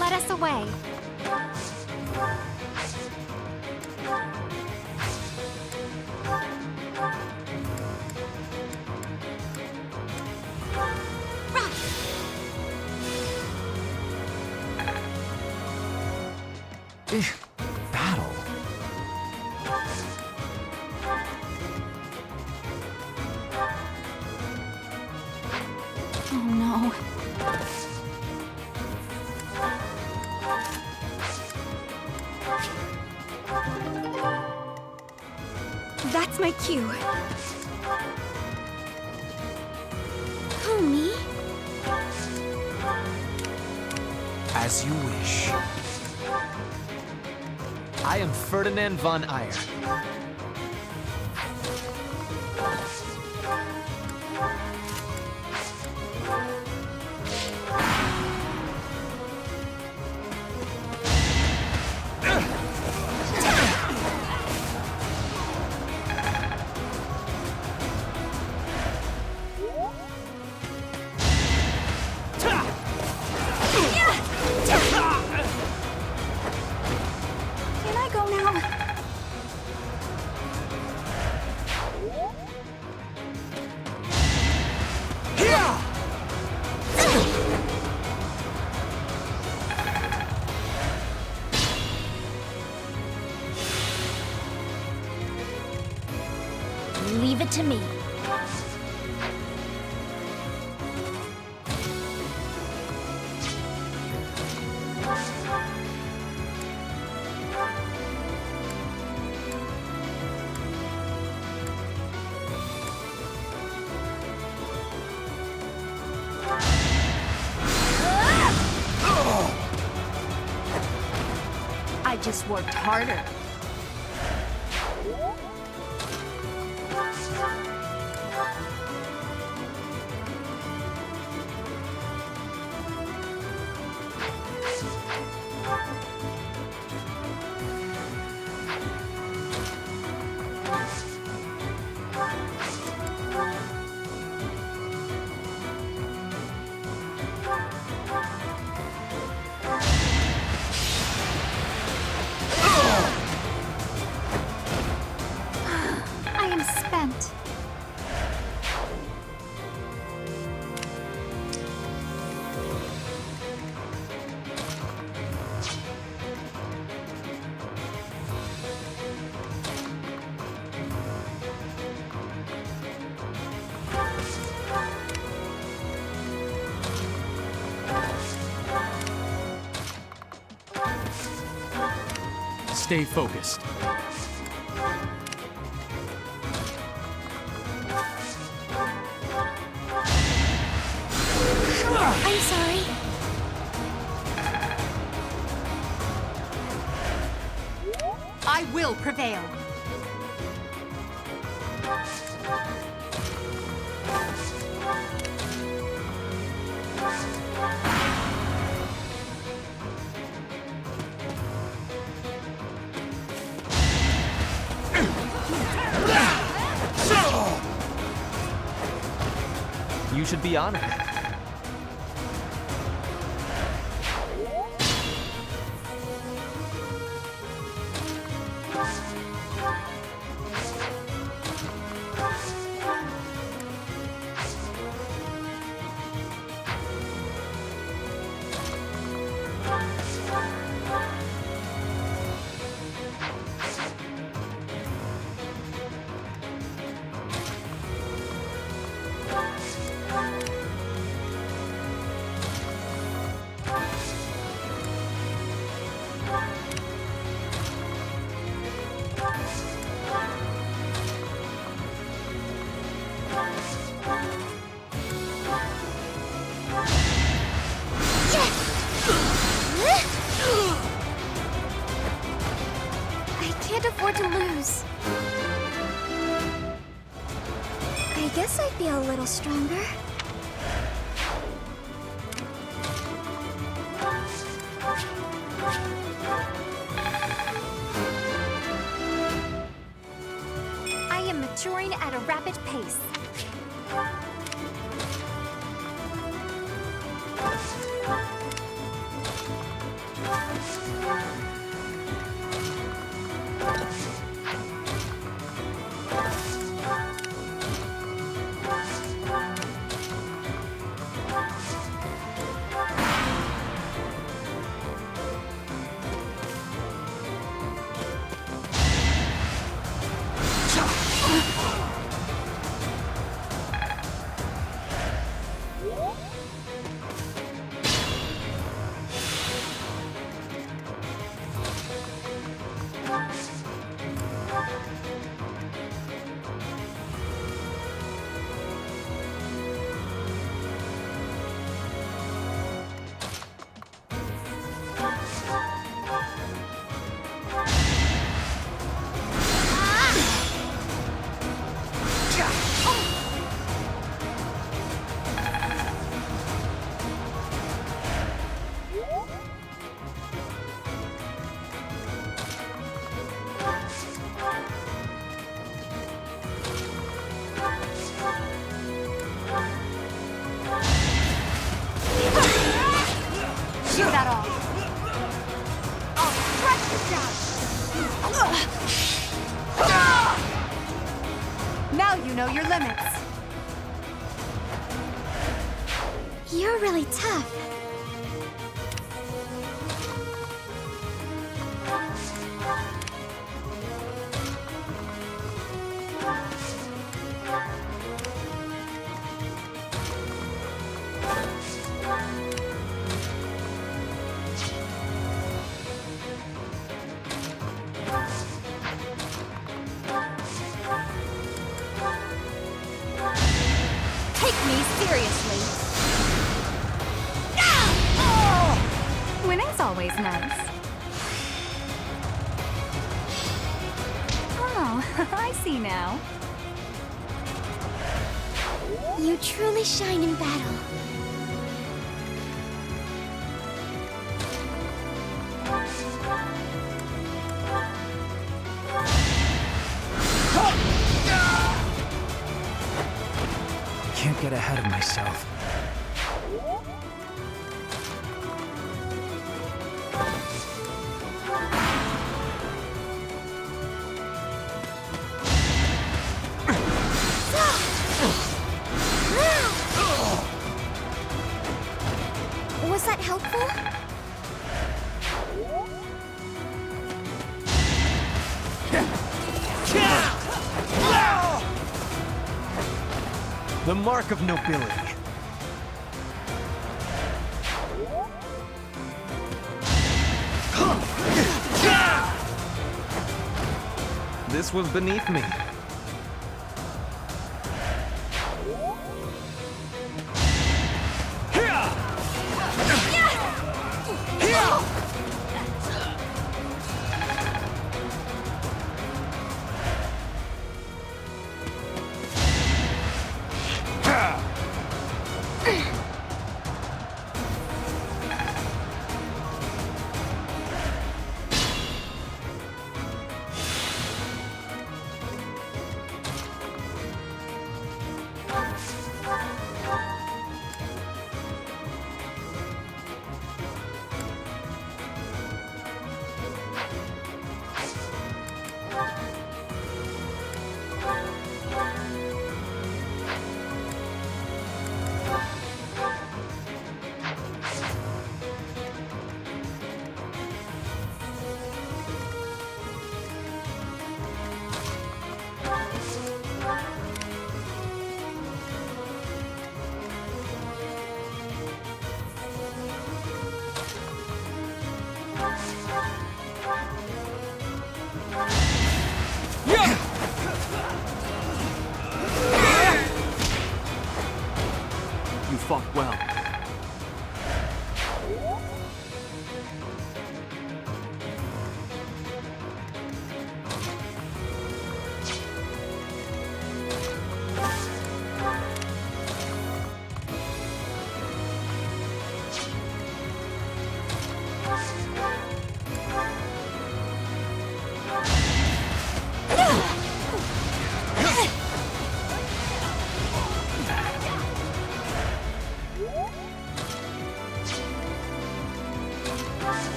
Let us away. Battle. Oh no. That's my cue. Who, me? As you wish. I am Ferdinand von Ayer. Can I go now? Leave it to me. I just worked harder. I am spent. Stay focused. I'm sorry. I will prevail. You should be honored. I can't afford to lose. I guess I'd be a little stronger. I am maturing at a rapid pace. shake that off. I'll crush you down. Now you know your limits. You're really tough. Take me seriously. Winning's always nice. Oh, I see now. You truly shine in battle. Can't get ahead of myself. Was that helpful? The mark of nobility. This was beneath me. You fought well.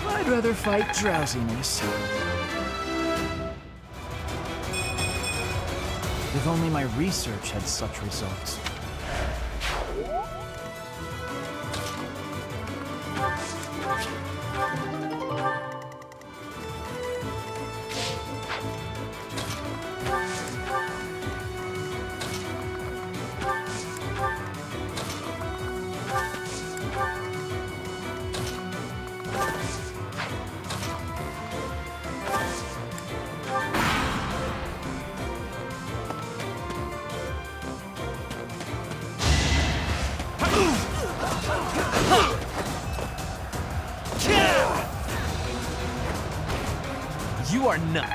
I'd rather fight drowsiness. If only my research had such results. You are none.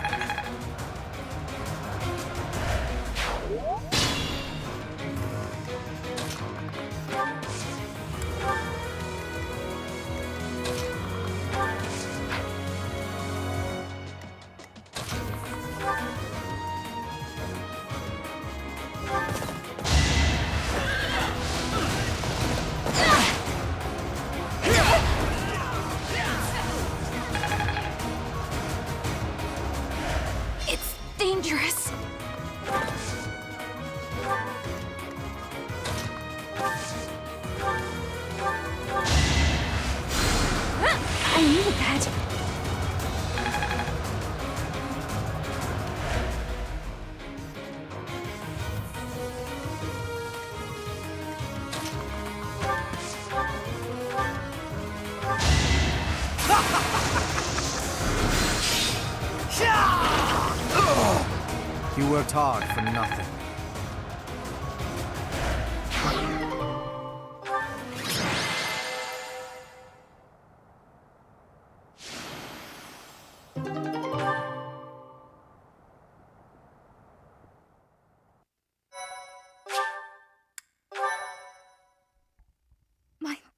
You worked hard for nothing.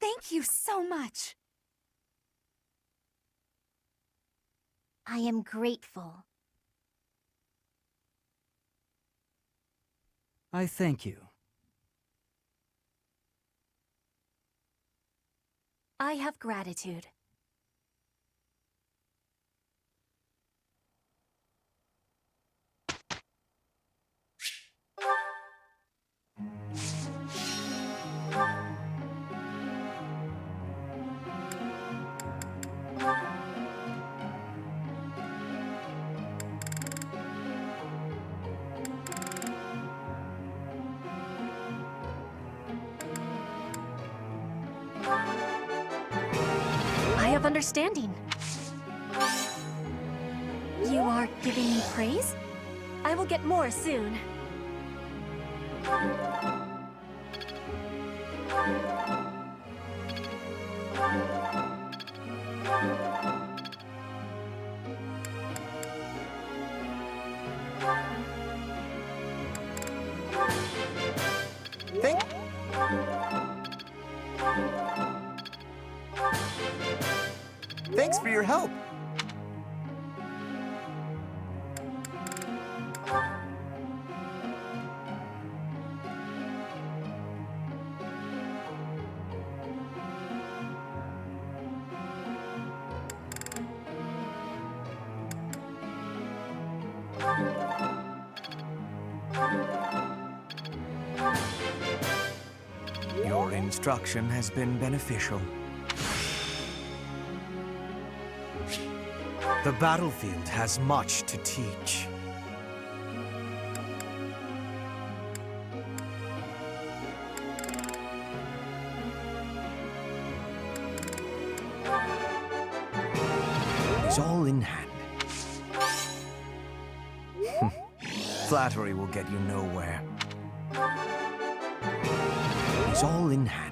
Thank you so much. I am grateful. I thank you. I have gratitude. I have understanding. You are giving me praise? I will get more soon. Thanks for your help. Your instruction has been beneficial. The battlefield has much to teach. It's all in hand. Flattery will get you nowhere. It's all in hand.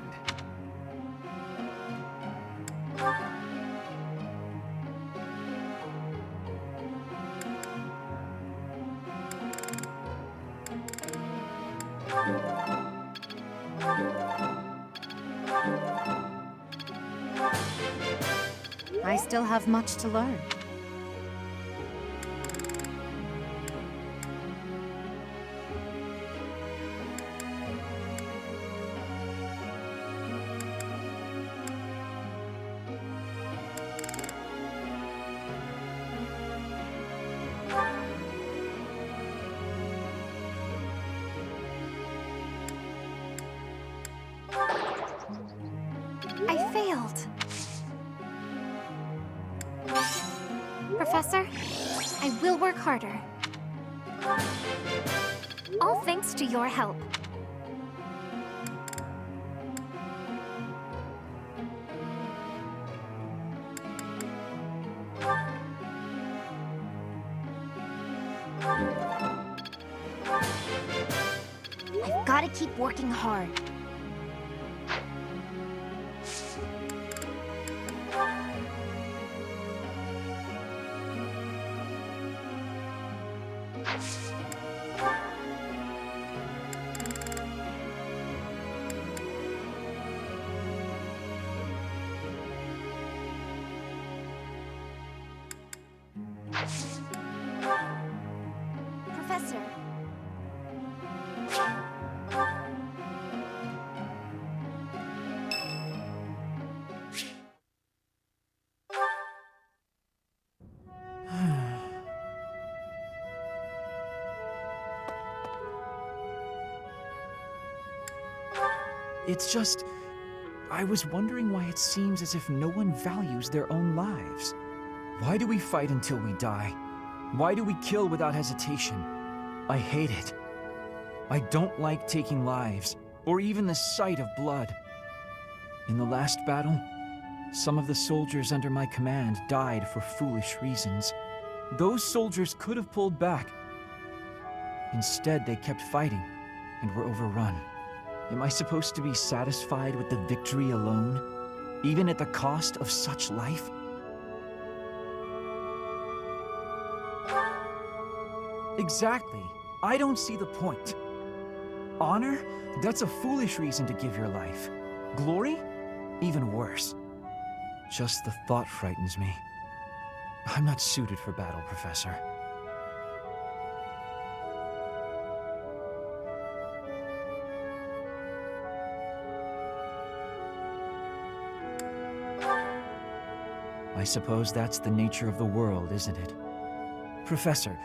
I still have much to learn. I failed. Professor, I will work harder. All thanks to your help. I've got to keep working hard. Professor. It's just, I was wondering why it seems as if no one values their own lives. Why do we fight until we die? Why do we kill without hesitation? I hate it. I don't like taking lives, or even the sight of blood. In the last battle, some of the soldiers under my command died for foolish reasons. Those soldiers could have pulled back, Instead, they kept fighting and were overrun. Am I supposed to be satisfied with the victory alone, even at the cost of such life? Exactly. I don't see the point. Honor? That's a foolish reason to give your life. Glory? Even worse. Just the thought frightens me. I'm not suited for battle, Professor. I suppose that's the nature of the world, isn't it? Professor,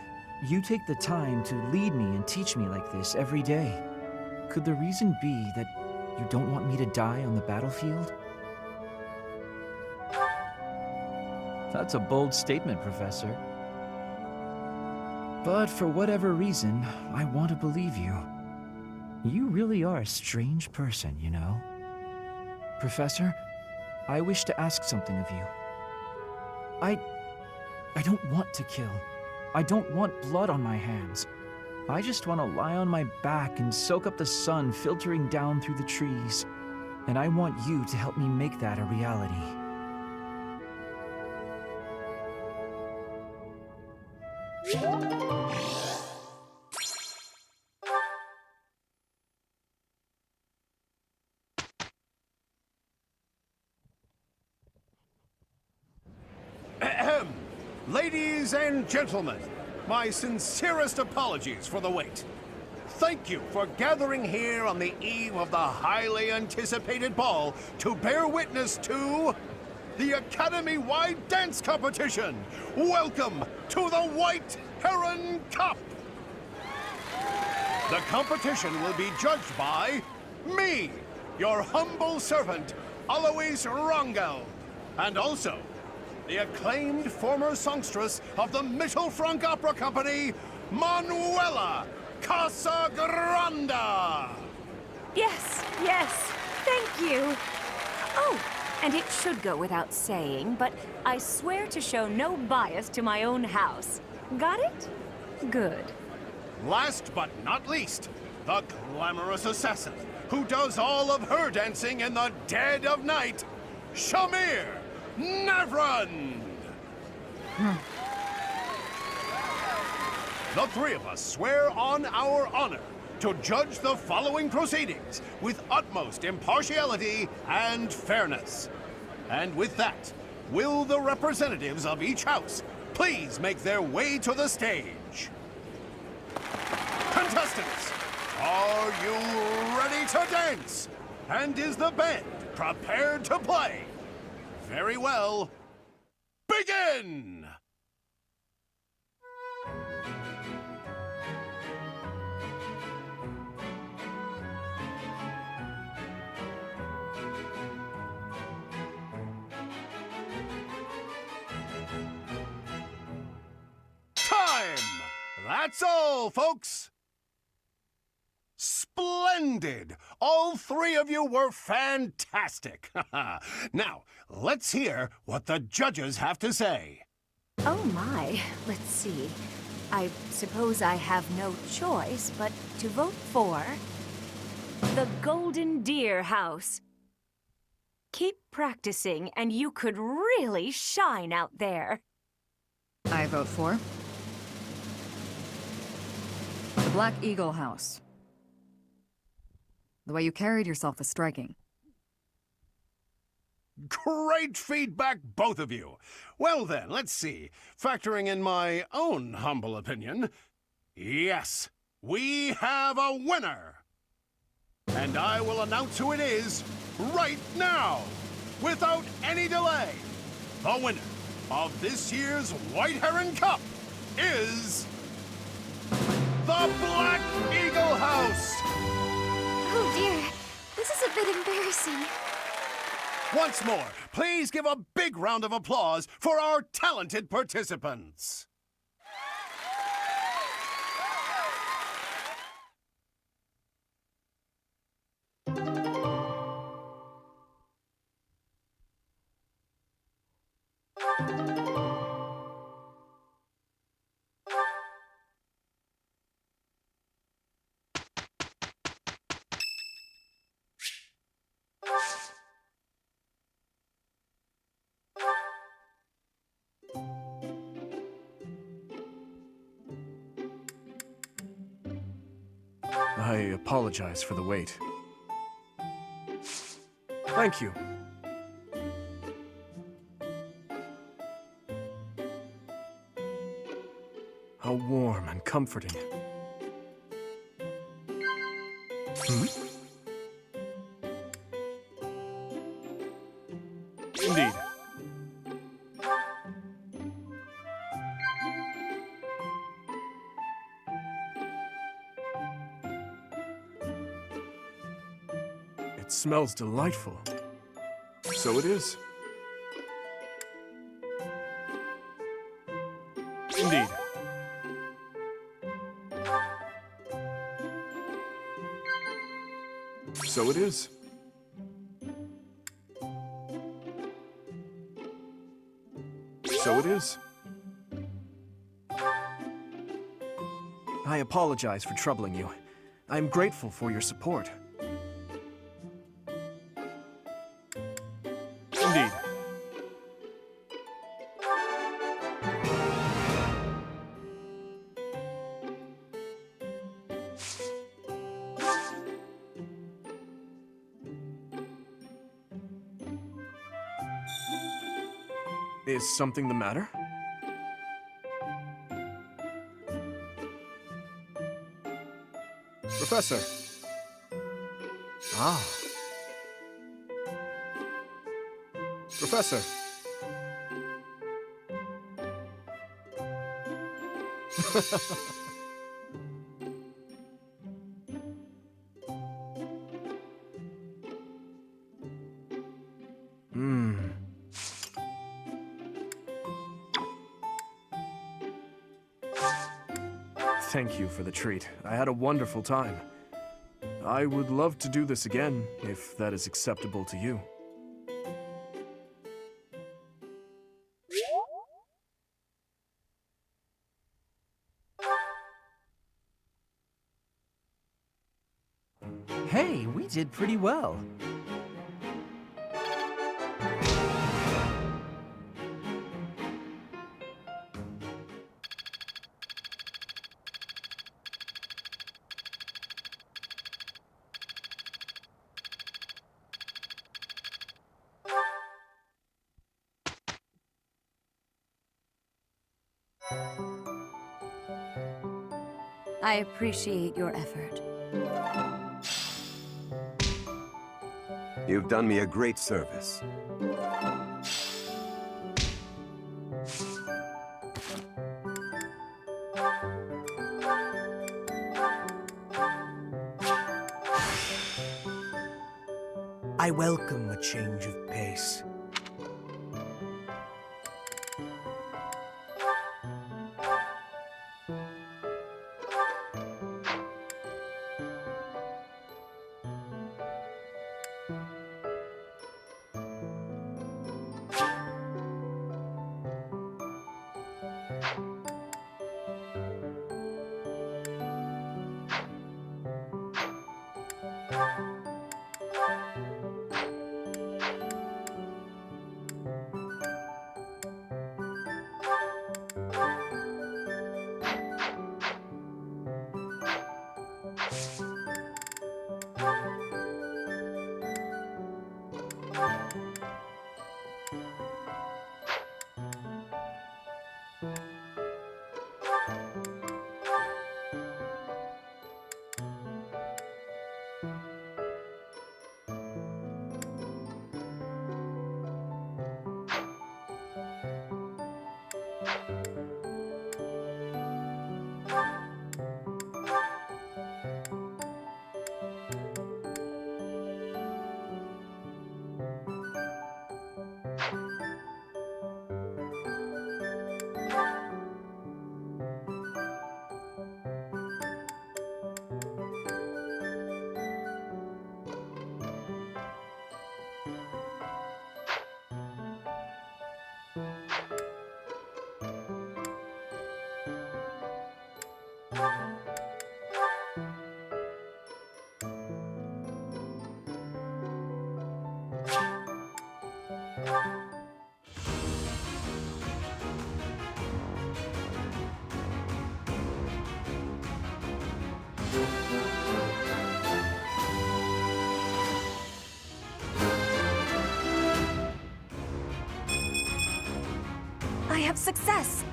you take the time to lead me and teach me like this every day. Could the reason be that you don't want me to die on the battlefield? That's a bold statement, Professor. But for whatever reason, I want to believe you. You really are a strange person, you know. Professor, I wish to ask something of you. I don't want to kill. I don't want blood on my hands. I just want to lie on my back and soak up the sun filtering down through the trees. And I want you to help me make that a reality. Ahem. Ladies and gentlemen, my sincerest apologies for the wait. Thank you for gathering here on the eve of the highly anticipated ball to bear witness to the Academy-wide dance competition. Welcome to the White Heron Cup. The competition will be judged by me, your humble servant, Alois Rangel, and also the acclaimed former songstress of the Mittelfrank Opera Company, Manuela Casagranda! Yes, thank you. Oh, and it should go without saying, but I swear to show no bias to my own house. Got it? Good. Last but not least, the glamorous assassin who does all of her dancing in the dead of night, Shamir Navrand! The three of us swear on our honor to judge the following proceedings with utmost impartiality and fairness. And with that, will the representatives of each house please make their way to the stage? Contestants, are you ready to dance? And is the band prepared to play? Very well. Begin! Time! That's all, folks! Splendid! All three of you were fantastic! Now, let's hear what the judges have to say. Oh my, let's see. I suppose I have no choice but to vote for the Golden Deer House. Keep practicing and you could really shine out there. I vote for the Black Eagle House. The way you carried yourself was striking. Great feedback, both of you. Well then, let's see. Factoring in my own humble opinion, yes, we have a winner. And I will announce who it is right now, without any delay. The winner of this year's White Heron Cup is the Black Eagle House. Oh dear, this is a bit embarrassing. Once more, please give a big round of applause for our talented participants. I apologize for the wait. Thank you. How warm and comforting. Indeed. It smells delightful. So it is. Indeed. So it is. So it is. I apologize for troubling you. I'm grateful for your support. Indeed. Is something the matter? Professor. Ah. Professor. Thank you for the treat. I had a wonderful time. I would love to do this again, if that is acceptable to you. Hey, we did pretty well. I appreciate your effort. You've done me a great service. I welcome a change of pace. success!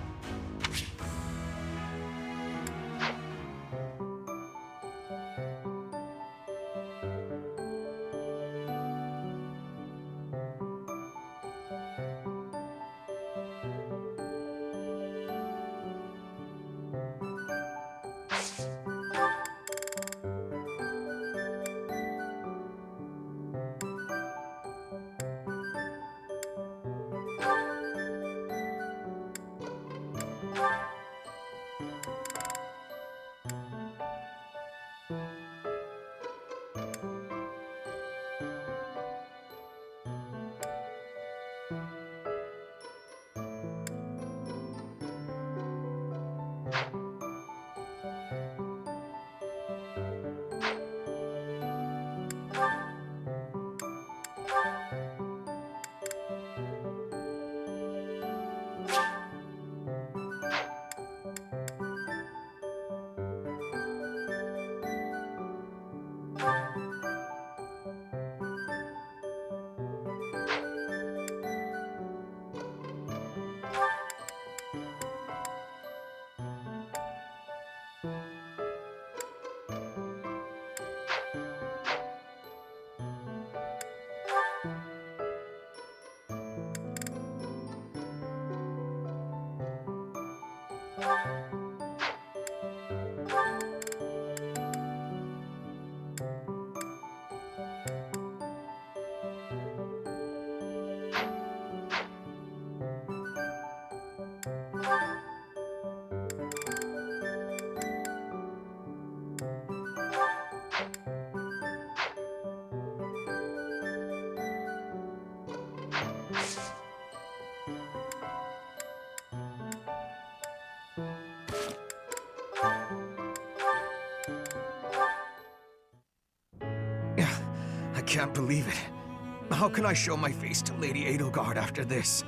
I can't believe it. How can I show my face to Lady Edelgard after this?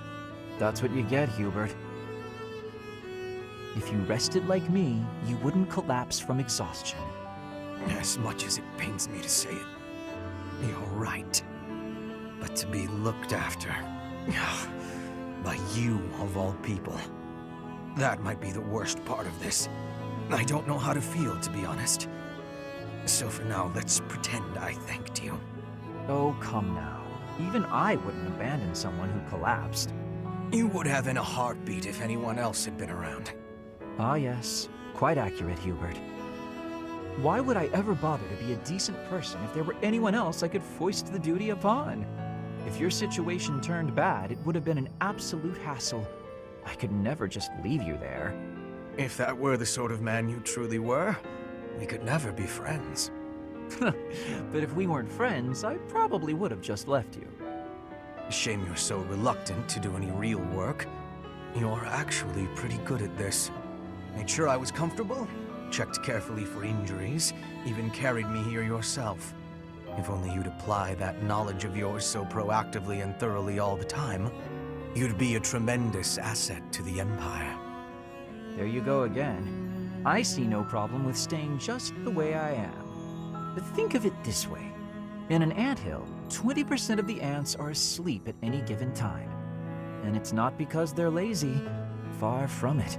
That's what you get, Hubert. If you rested like me, you wouldn't collapse from exhaustion. As much as it pains me to say it, you're right. But to be looked after by you, of all people, that might be the worst part of this. I don't know how to feel, to be honest. So for now, let's pretend I thanked you. Oh, come now. Even I wouldn't abandon someone who collapsed. You would have in a heartbeat if anyone else had been around. Ah, yes. Quite accurate, Hubert. Why would I ever bother to be a decent person if there were anyone else I could foist the duty upon? If your situation turned bad, it would have been an absolute hassle. I could never just leave you there. If that were the sort of man you truly were, we could never be friends. But if we weren't friends, I probably would have just left you. Shame you're so reluctant to do any real work. You're actually pretty good at this. Made sure I was comfortable, checked carefully for injuries, even carried me here yourself. If only you'd apply that knowledge of yours so proactively and thoroughly all the time, you'd be a tremendous asset to the Empire. There you go again. I see no problem with staying just the way I am. But think of it this way. In an anthill, 20% of the ants are asleep at any given time. And it's not because they're lazy. Far from it.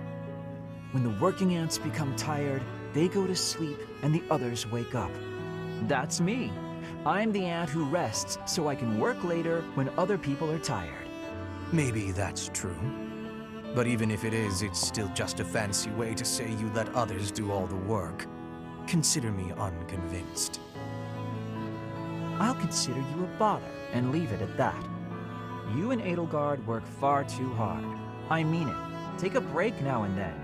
When the working ants become tired, they go to sleep and the others wake up. That's me. I'm the ant who rests so I can work later when other people are tired. Maybe that's true. But even if it is, it's still just a fancy way to say you let others do all the work. Consider me unconvinced. I'll consider you a bother and leave it at that. You and Edelgard work far too hard. I mean it. Take a break now and then.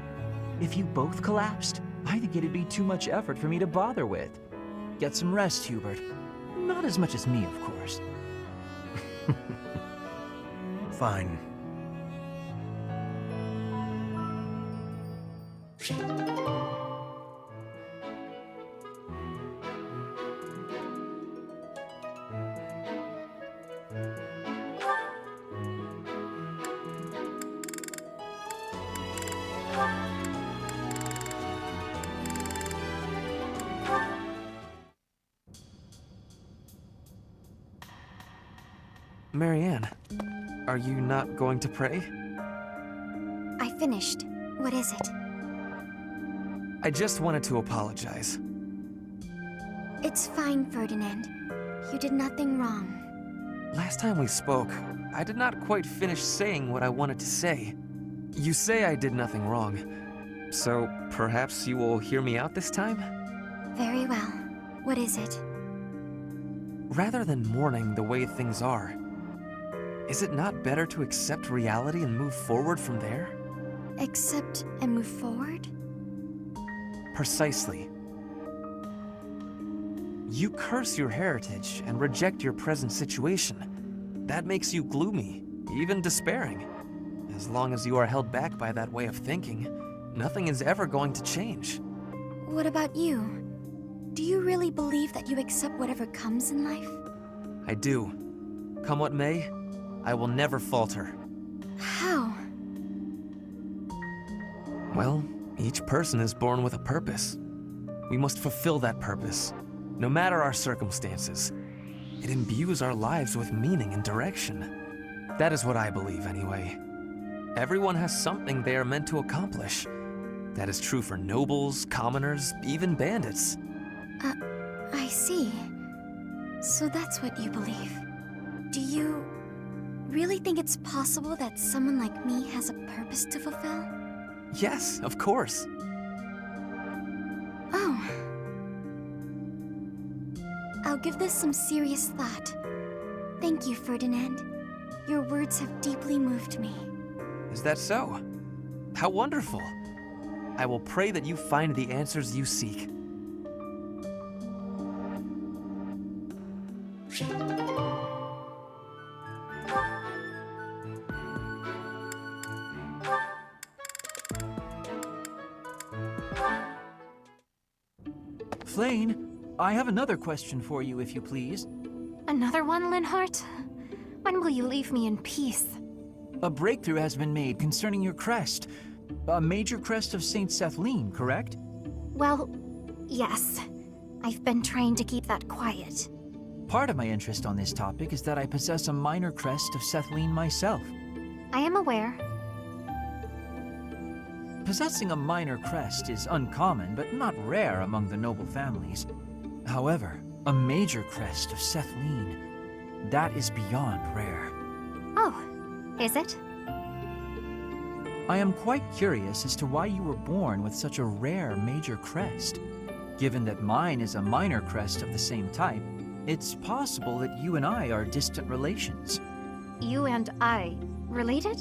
If you both collapsed, I think it'd be too much effort for me to bother with. Get some rest, Hubert. Not as much as me, of course. Fine. Marianne, are you not going to pray? finished. What is it? I just wanted to apologize. It's fine, Ferdinand. You did nothing wrong. Last time we spoke, I did not quite finish saying what I wanted to say. You say I did nothing wrong, so perhaps you will hear me out this time? Very well. What is it? Rather than mourning the way things are, is it not better to accept reality and move forward from there? Accept and move forward? Precisely. You curse your heritage and reject your present situation. That makes you gloomy, even despairing. As long as you are held back by that way of thinking, nothing is ever going to change. What about you? Do you really believe that you accept whatever comes in life? I do. Come what may, I will never falter. How? Well, each person is born with a purpose. We must fulfill that purpose, no matter our circumstances. It imbues our lives with meaning and direction. That is what I believe, anyway. Everyone has something they are meant to accomplish. That is true for nobles, commoners, even bandits. I see. So that's what you believe. Do you really think it's possible that someone like me has a purpose to fulfill? Yes, of course. Oh. I'll give this some serious thought. Thank you, Ferdinand. Your words have deeply moved me. Is that so? How wonderful. I will pray that you find the answers you seek. Flane, I have another question for you, if you please. Another one, Linhart? When will you leave me in peace? A breakthrough has been made concerning your crest. A major crest of Saint Cethline, correct? Well, yes. I've been trying to keep that quiet. Part of my interest on this topic is that I possess a minor crest of Cethline myself. I am aware. Possessing a minor crest is uncommon, but not rare among the noble families. However, a major crest of Cethline, that is beyond rare. Oh, is it? I am quite curious as to why you were born with such a rare major crest. Given that mine is a minor crest of the same type, it's possible that you and I are distant relations. You and I related?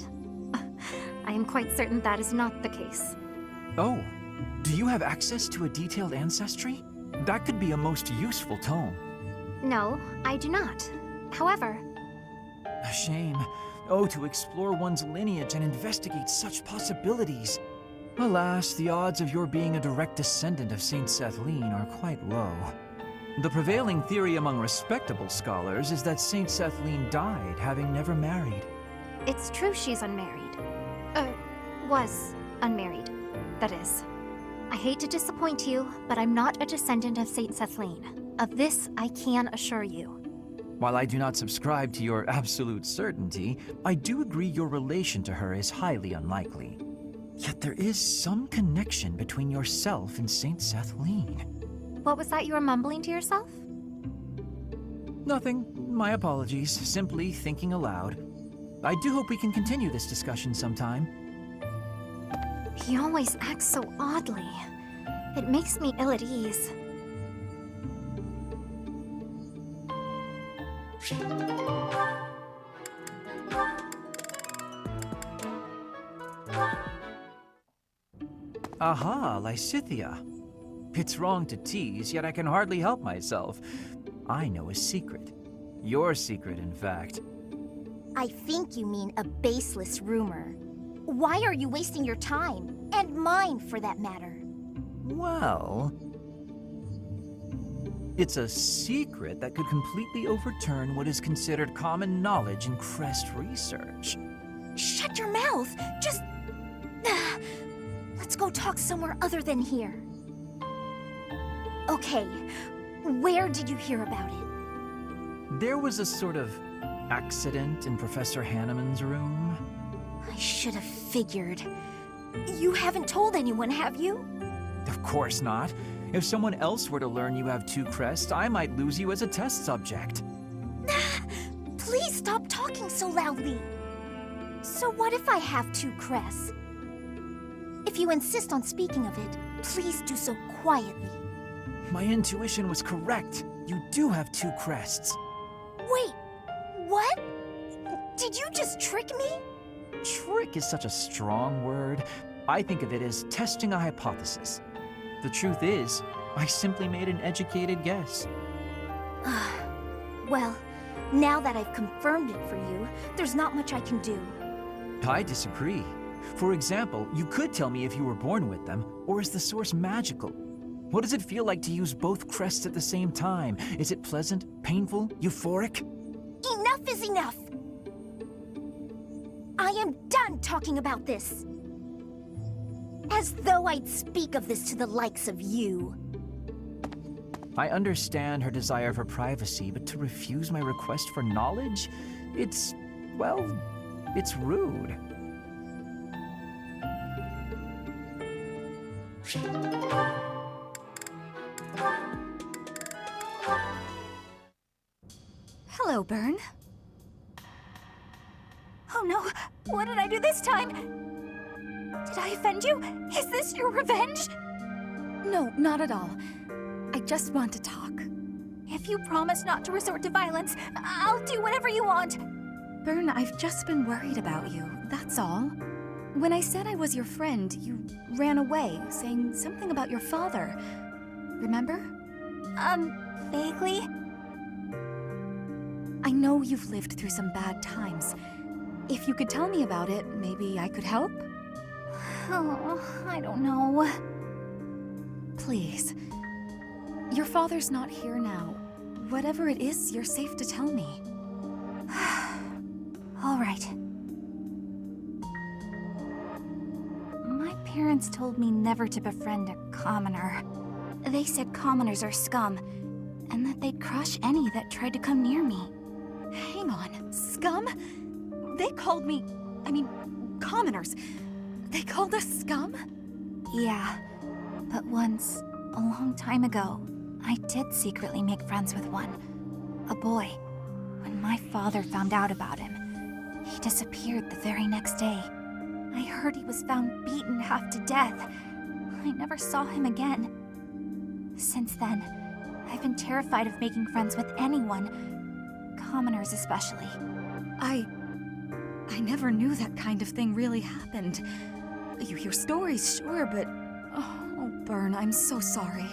I am quite certain that is not the case. Oh, do you have access to a detailed ancestry? That could be a most useful tome. No, I do not. However... A shame. Oh, to explore one's lineage and investigate such possibilities. Alas, the odds of your being a direct descendant of Saint Cethline are quite low. The prevailing theory among respectable scholars is that Saint Cethline died having never married. It's true she's unmarried. Was unmarried, that is. I hate to disappoint you, but I'm not a descendant of Saint Cethline. Of this, I can assure you. While I do not subscribe to your absolute certainty, I do agree your relation to her is highly unlikely. Yet there is some connection between yourself and Saint Cethline. What was that you were mumbling to yourself? Nothing. My apologies. Simply thinking aloud. I do hope we can continue this discussion sometime. He always acts so oddly. It makes me ill at ease. Aha, Lysithea. It's wrong to tease, yet I can hardly help myself. I know a secret. Your secret, in fact. I think you mean a baseless rumor. Why are you wasting your time? And mine, for that matter. Well... it's a secret that could completely overturn what is considered common knowledge in crest research. Shut your mouth! Just... Let's go talk somewhere other than here. Okay, where did you hear about it? There was a sort of accident in Professor Hanneman's room. I should have figured. You haven't told anyone, have you? Of course not. If someone else were to learn you have 2 crests, I might lose you as a test subject. Please stop talking so loudly. So what if I have 2 crests? If you insist on speaking of it, please do so quietly. My intuition was correct. You do have 2 crests. Wait, what? Did you just trick me? Trick is such a strong word. I think of it as testing a hypothesis. The truth is, I simply made an educated guess. Well, now that I've confirmed it for you, there's not much I can do. I disagree. For example, you could tell me if you were born with them, or is the source magical? What does it feel like to use both crests at the same time? Is it pleasant, painful, euphoric? Enough is enough! I am done talking about this. As though I'd speak of this to the likes of you. I understand her desire for privacy, but to refuse my request for knowledge? It's, well, it's rude. Hello, Byrne. Oh no, what did I do this time? Did I offend you? Is this your revenge? No, not at all. I just want to talk. If you promise not to resort to violence, I'll do whatever you want. Byrne, I've just been worried about you, that's all. When I said I was your friend, you ran away, saying something about your father. Remember? Vaguely. I know you've lived through some bad times. If you could tell me about it, maybe I could help? Oh, I don't know. Please. Your father's not here now. Whatever it is, you're safe to tell me. All right. My parents told me never to befriend a commoner. They said commoners are scum, and that they'd crush any that tried to come near me. Hang on, scum? They called me... commoners. They called us scum? Yeah, but once, a long time ago, I did secretly make friends with one. A boy. When my father found out about him, he disappeared the very next day. I heard he was found beaten half to death. I never saw him again. Since then, I've been terrified of making friends with anyone. Commoners especially. I never knew that kind of thing really happened. You hear stories, sure, but... Oh, Byrne, I'm so sorry.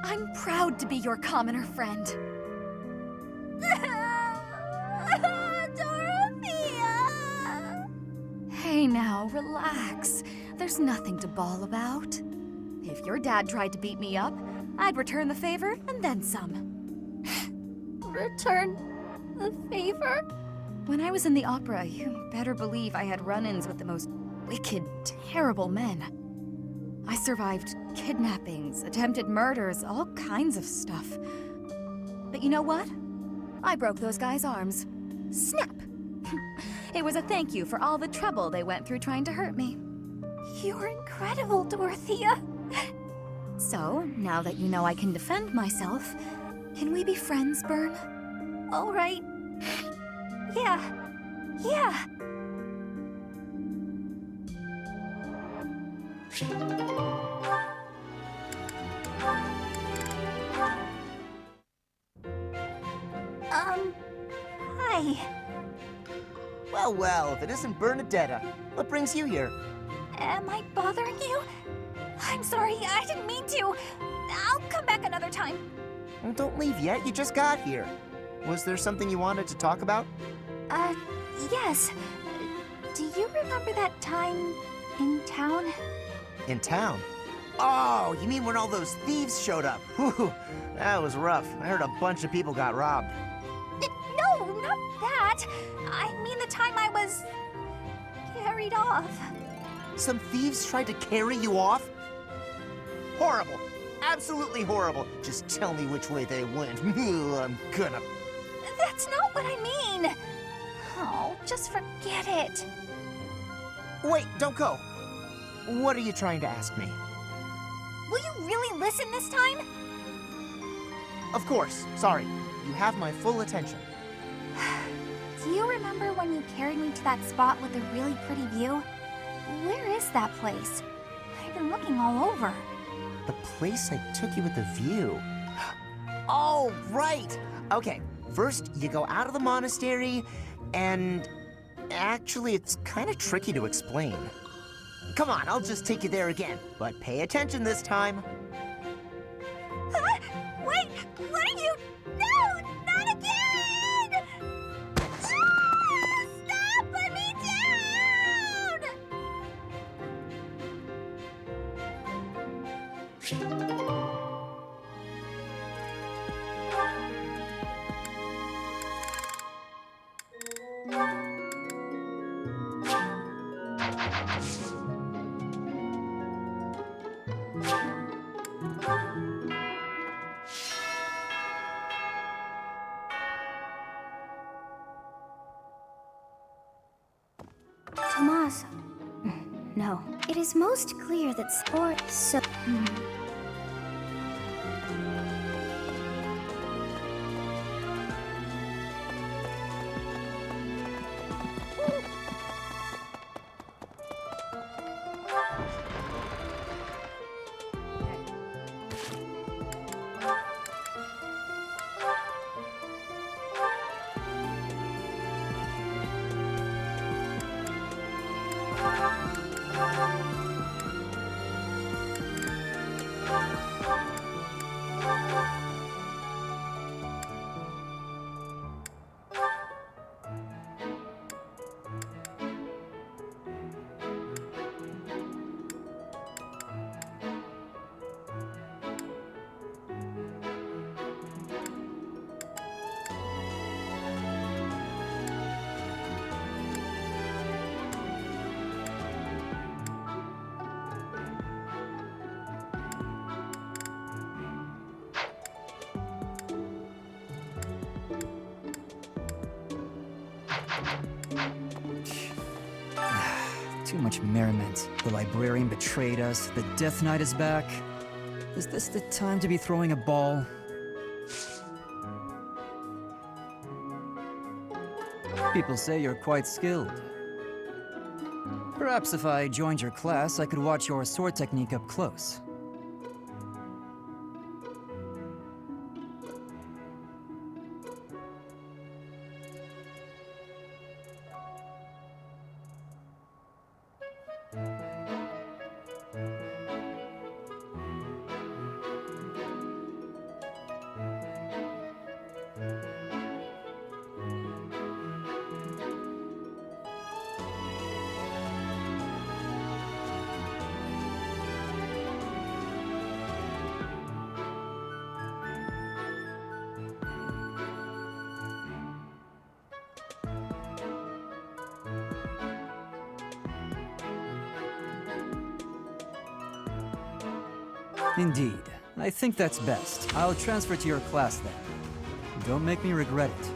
I'm proud to be your commoner friend. Dorothea! Hey now, relax. There's nothing to bawl about. If your dad tried to beat me up, I'd return the favor and then some. Return the favor? When I was in the opera, you better believe I had run-ins with the most wicked, terrible men. I survived kidnappings, attempted murders, all kinds of stuff. But you know what? I broke those guys' arms. Snap! It was a thank you for all the trouble they went through trying to hurt me. You're incredible, Dorothea. So, now that you know I can defend myself, can we be friends, Byrne? All right. Yeah. Hi. Well, if it isn't Bernadetta, what brings you here? Am I bothering you? I'm sorry, I didn't mean to. I'll come back another time. Well, don't leave yet, you just got here. Was there something you wanted to talk about? Yes. Do you remember that time in town? In town? Oh, you mean when all those thieves showed up? Whew, that was rough. I heard a bunch of people got robbed. No, not that. I mean the time I was carried off. Some thieves tried to carry you off? Horrible. Absolutely horrible. Just tell me which way they went. I'm gonna... That's not what I mean. Oh, just forget it. Wait, don't go. What are you trying to ask me? Will you really listen this time? Of course. Sorry. You have my full attention. Do you remember when you carried me to that spot with the really pretty view? Where is that place? I've been looking all over. The place I took you with the view. Oh, right! Okay, first you go out of the monastery, and actually it's kind of tricky to explain. Come on, I'll just take you there again, but pay attention this time. Huh? Wait, what are you? No, not again! Ah, stop! Put me down! Tomas. No. It is most clear that sport so... Too much merriment. The librarian betrayed us. The Death Knight is back. Is this the time to be throwing a ball? People say you're quite skilled. Perhaps if I joined your class, I could watch your sword technique up close. Indeed. I think that's best. I'll transfer to your class then. Don't make me regret it.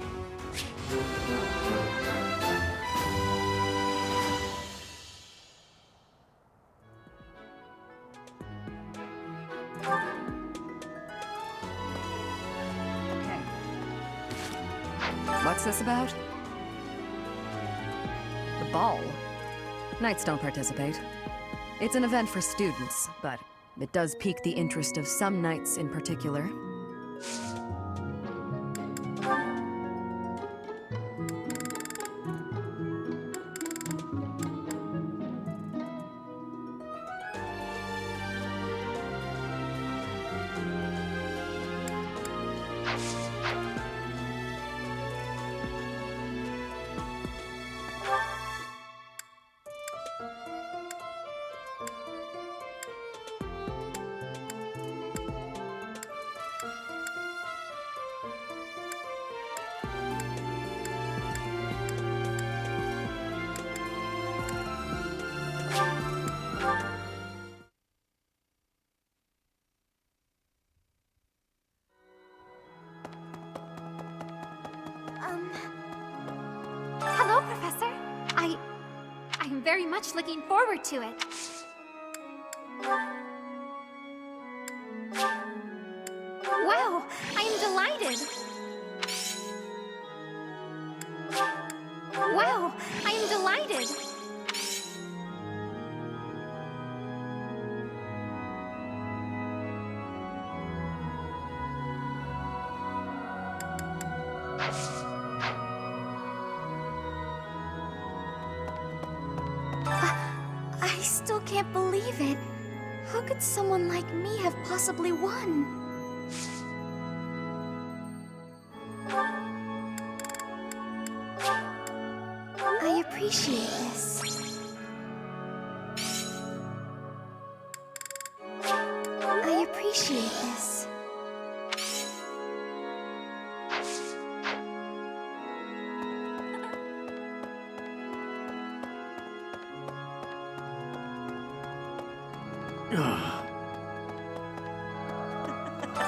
What's this about? The ball? Knights don't participate. It's an event for students, but it does pique the interest of some knights in particular. very much looking forward to it. Wow, I am delighted. Wow, I am delighted. I still can't believe it. How could someone like me have possibly won? I appreciate this. I appreciate this.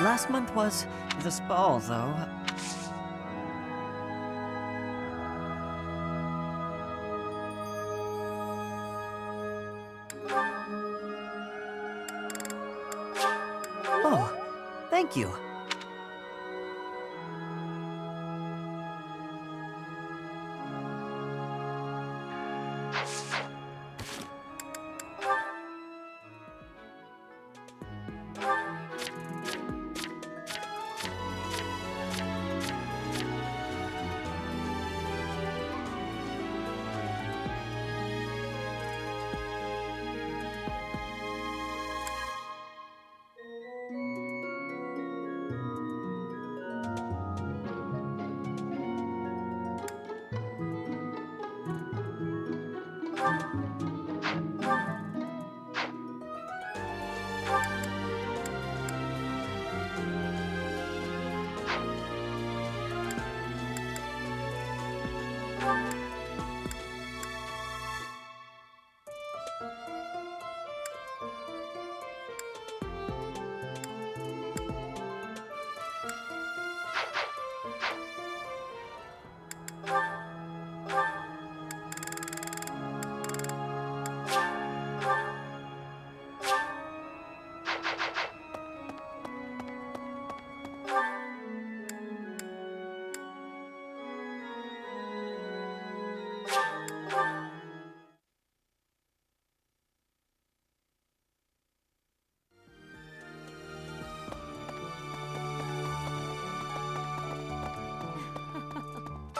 Last month was this ball, though. Oh, thank you.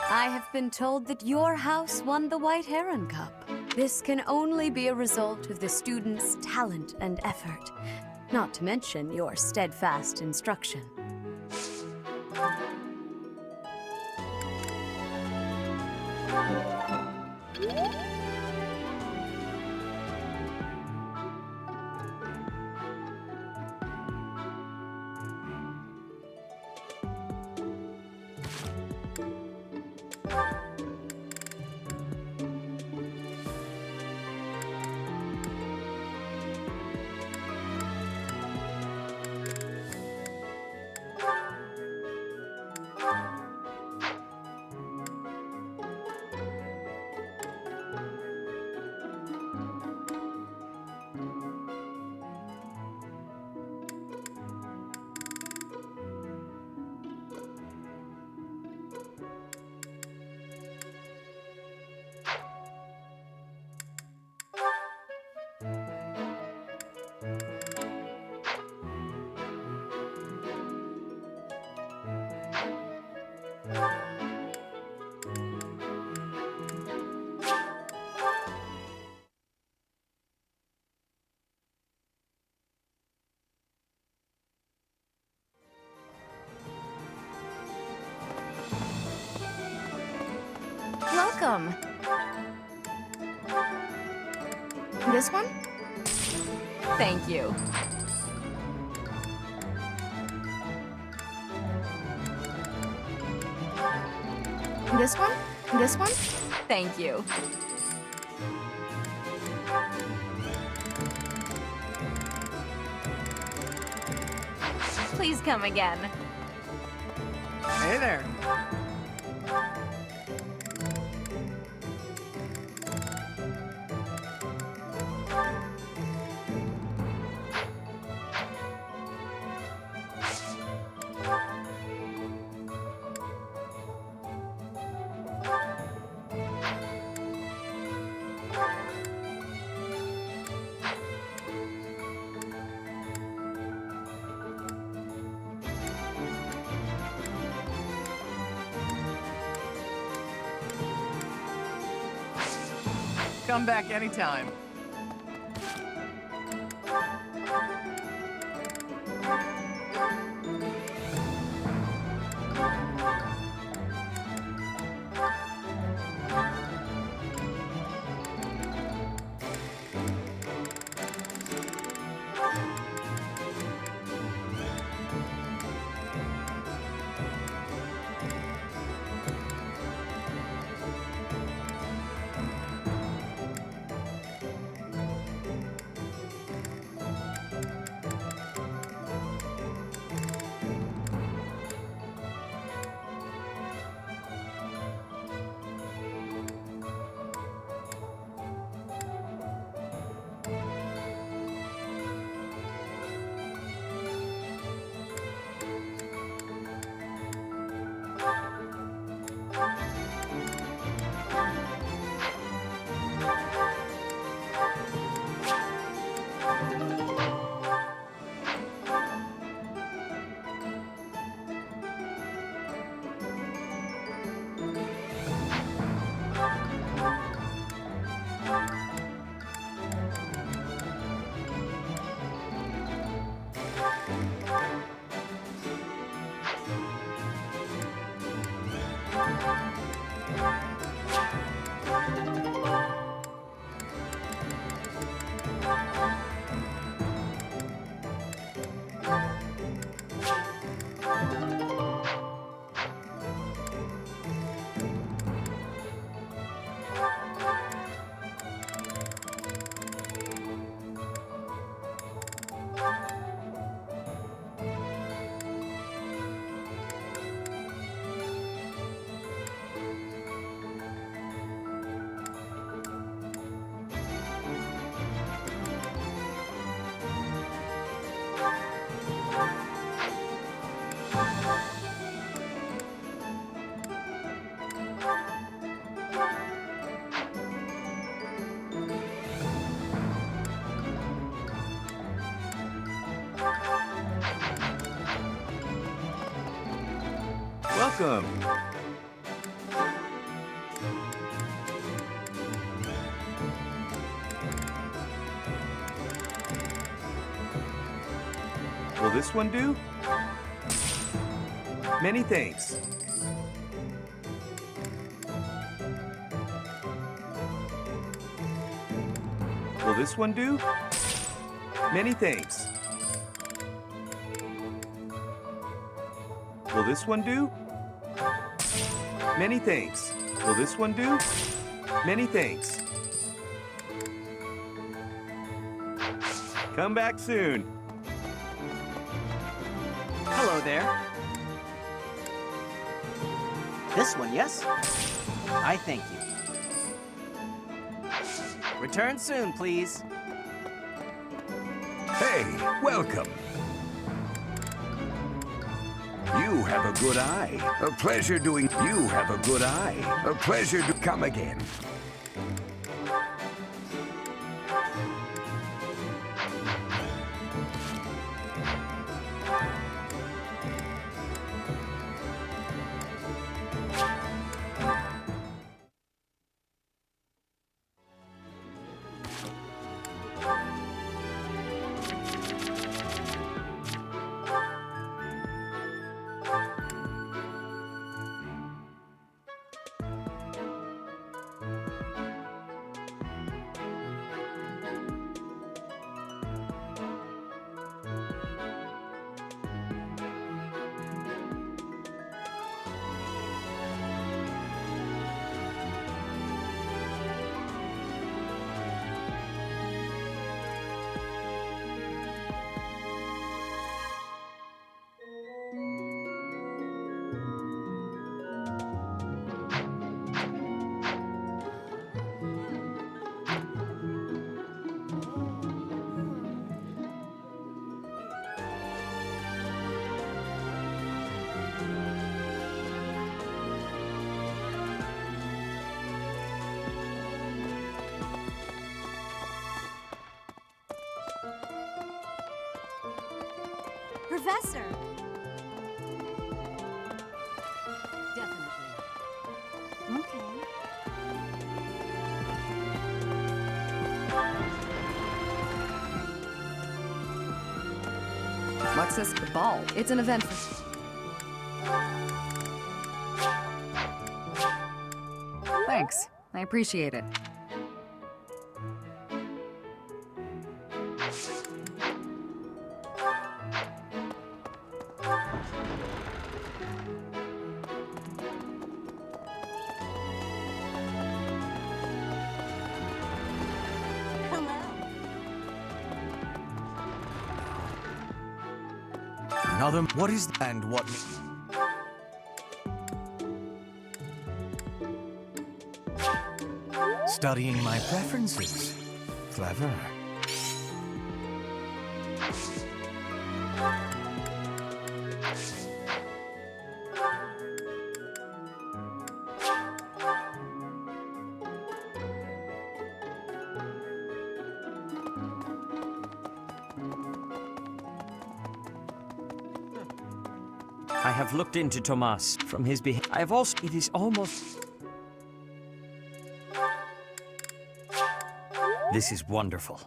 I have been told that your house won the White Heron Cup. This can only be a result of the students' talent and effort, not to mention your steadfast instruction. Welcome. This one? Thank you. This one? This one? Thank you. Please come again. Hey there. Come back anytime. Welcome. Will this one do? Many thanks. Will this one do? Many thanks. Will this one do? Many thanks. Will this one do? Many thanks. Come back soon. Hello there. This one, yes? I thank you. Return soon, please. Hey, welcome. You have a good eye. A pleasure doing. You have a good eye. A pleasure to come again. Professor! Definitely. Okay. What's this? The ball. It's an event for... Thanks. I appreciate it. Another... What is... And what... Studying my preferences. Clever. I have looked into Tomas. From his behavior, I have also... It is almost... This is wonderful.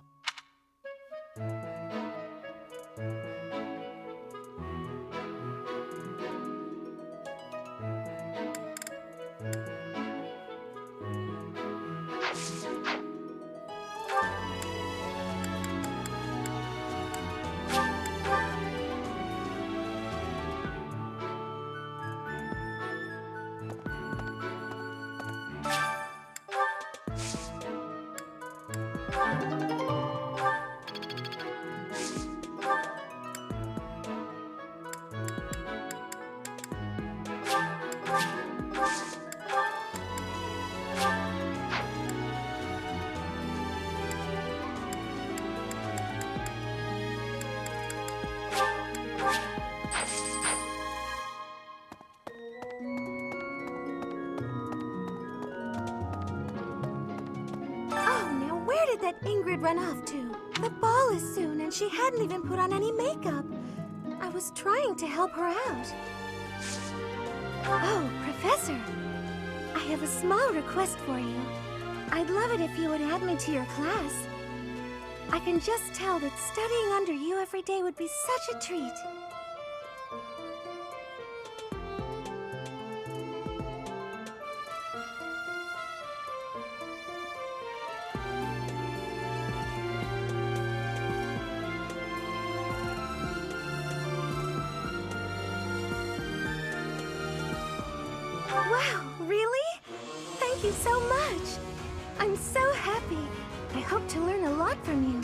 That Ingrid ran off to. The ball is soon, and she hadn't even put on any makeup. I was trying to help her out. Oh, Professor, I have a small request for you. I'd love it if you would add me to your class. I can just tell that studying under you every day would be such a treat. Wow, really? Thank you so much. I'm so happy. I hope to learn a lot from you.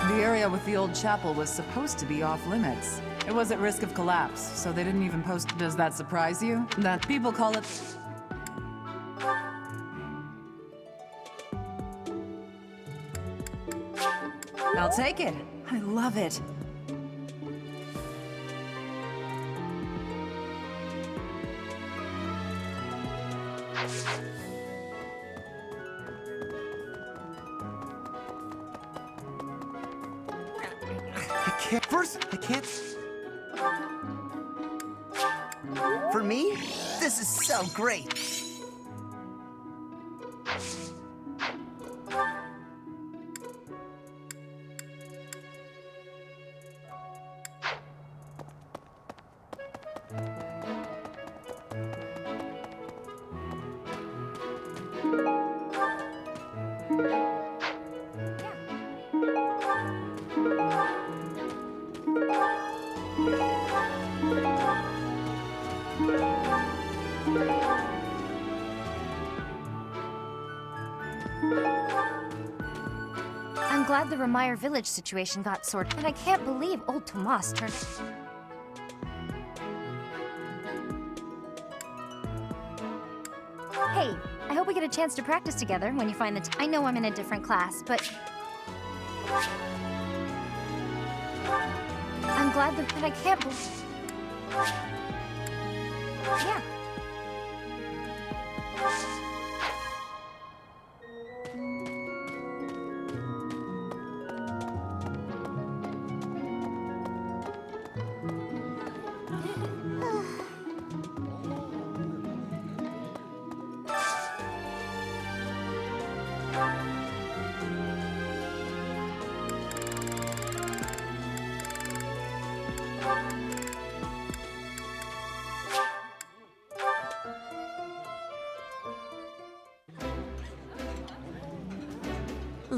The area with the old chapel was supposed to be off limits. It was at risk of collapse, so they didn't even post. Does that surprise you? That people call it... I'll take it. I love it. I can't... For me, this is so great. I'm glad the Remire village situation got sorted, but I can't believe old Tomas turned... Hey, I hope we get a chance to practice together when you find the I know I'm in a different class, but... I'm glad that I can't believe... Yeah,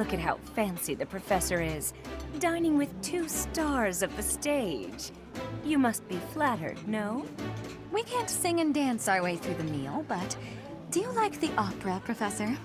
Look at how fancy the professor is, dining with 2 stars of the stage. You must be flattered, no? We can't sing and dance our way through the meal, but do you like the opera, Professor?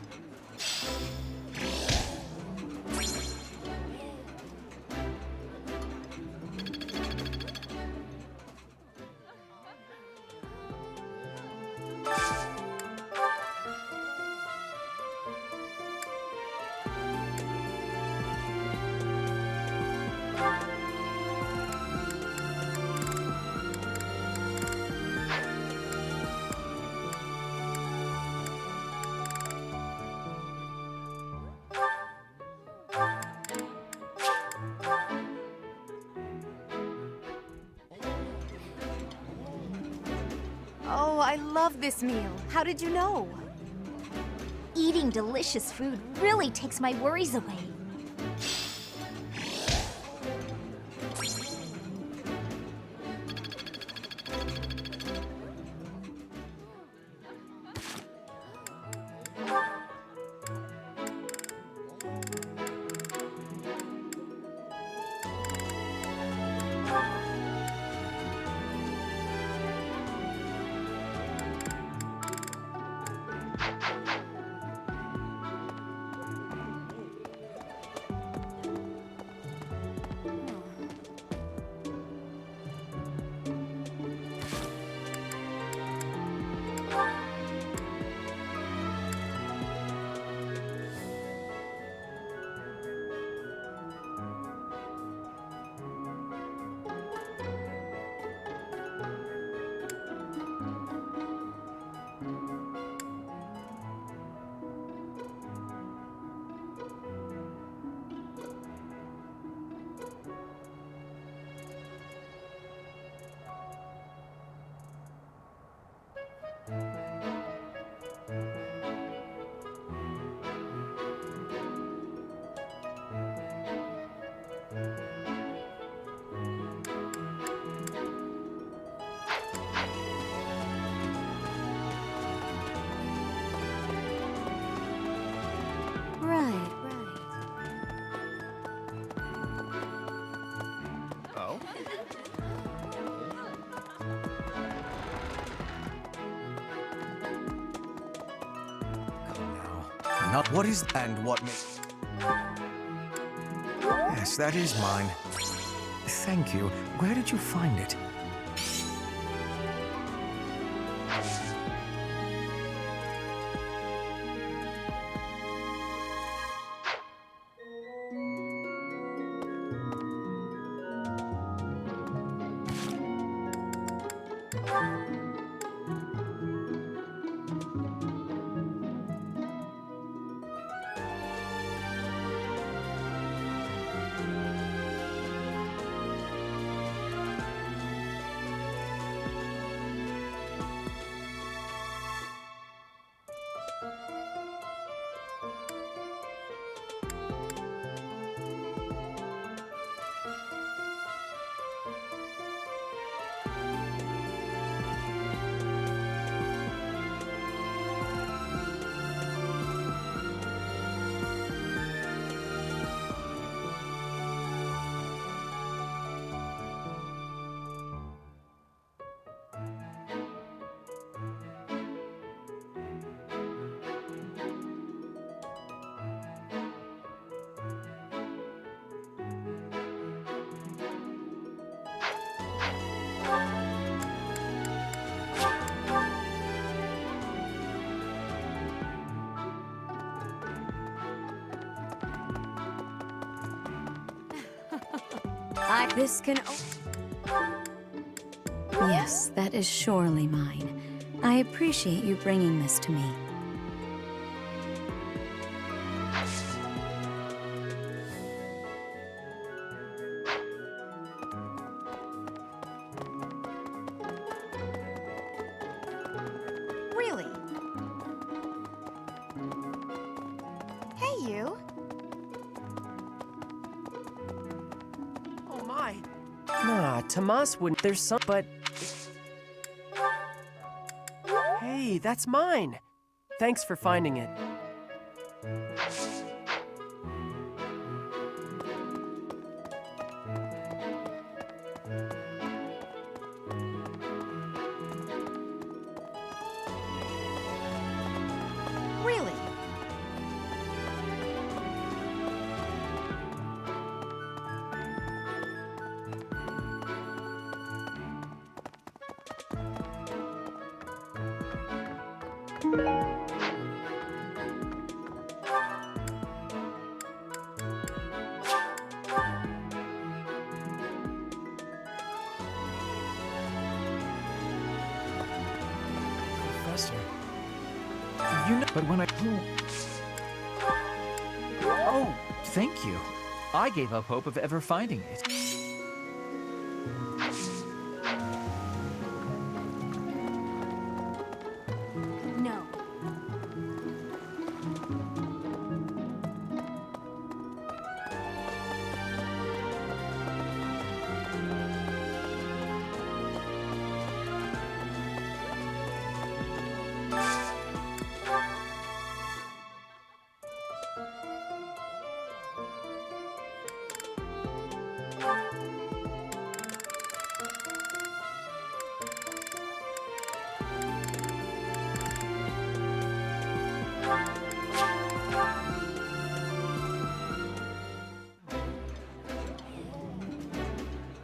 Oh, I love this meal. How did you know? Eating delicious food really takes my worries away. Oh? Come now. Not what is and what may. Yes, that is mine. Thank you. Where did you find it? This can. Yes, that is surely mine. I appreciate you bringing this to me. Really? Hey, you. Oh my. Nah, Tomas wouldn't. There's some, but. Hey, that's mine. Thanks for finding it. Professor, you know, but when I... Oh, thank you. I gave up hope of ever finding it. No.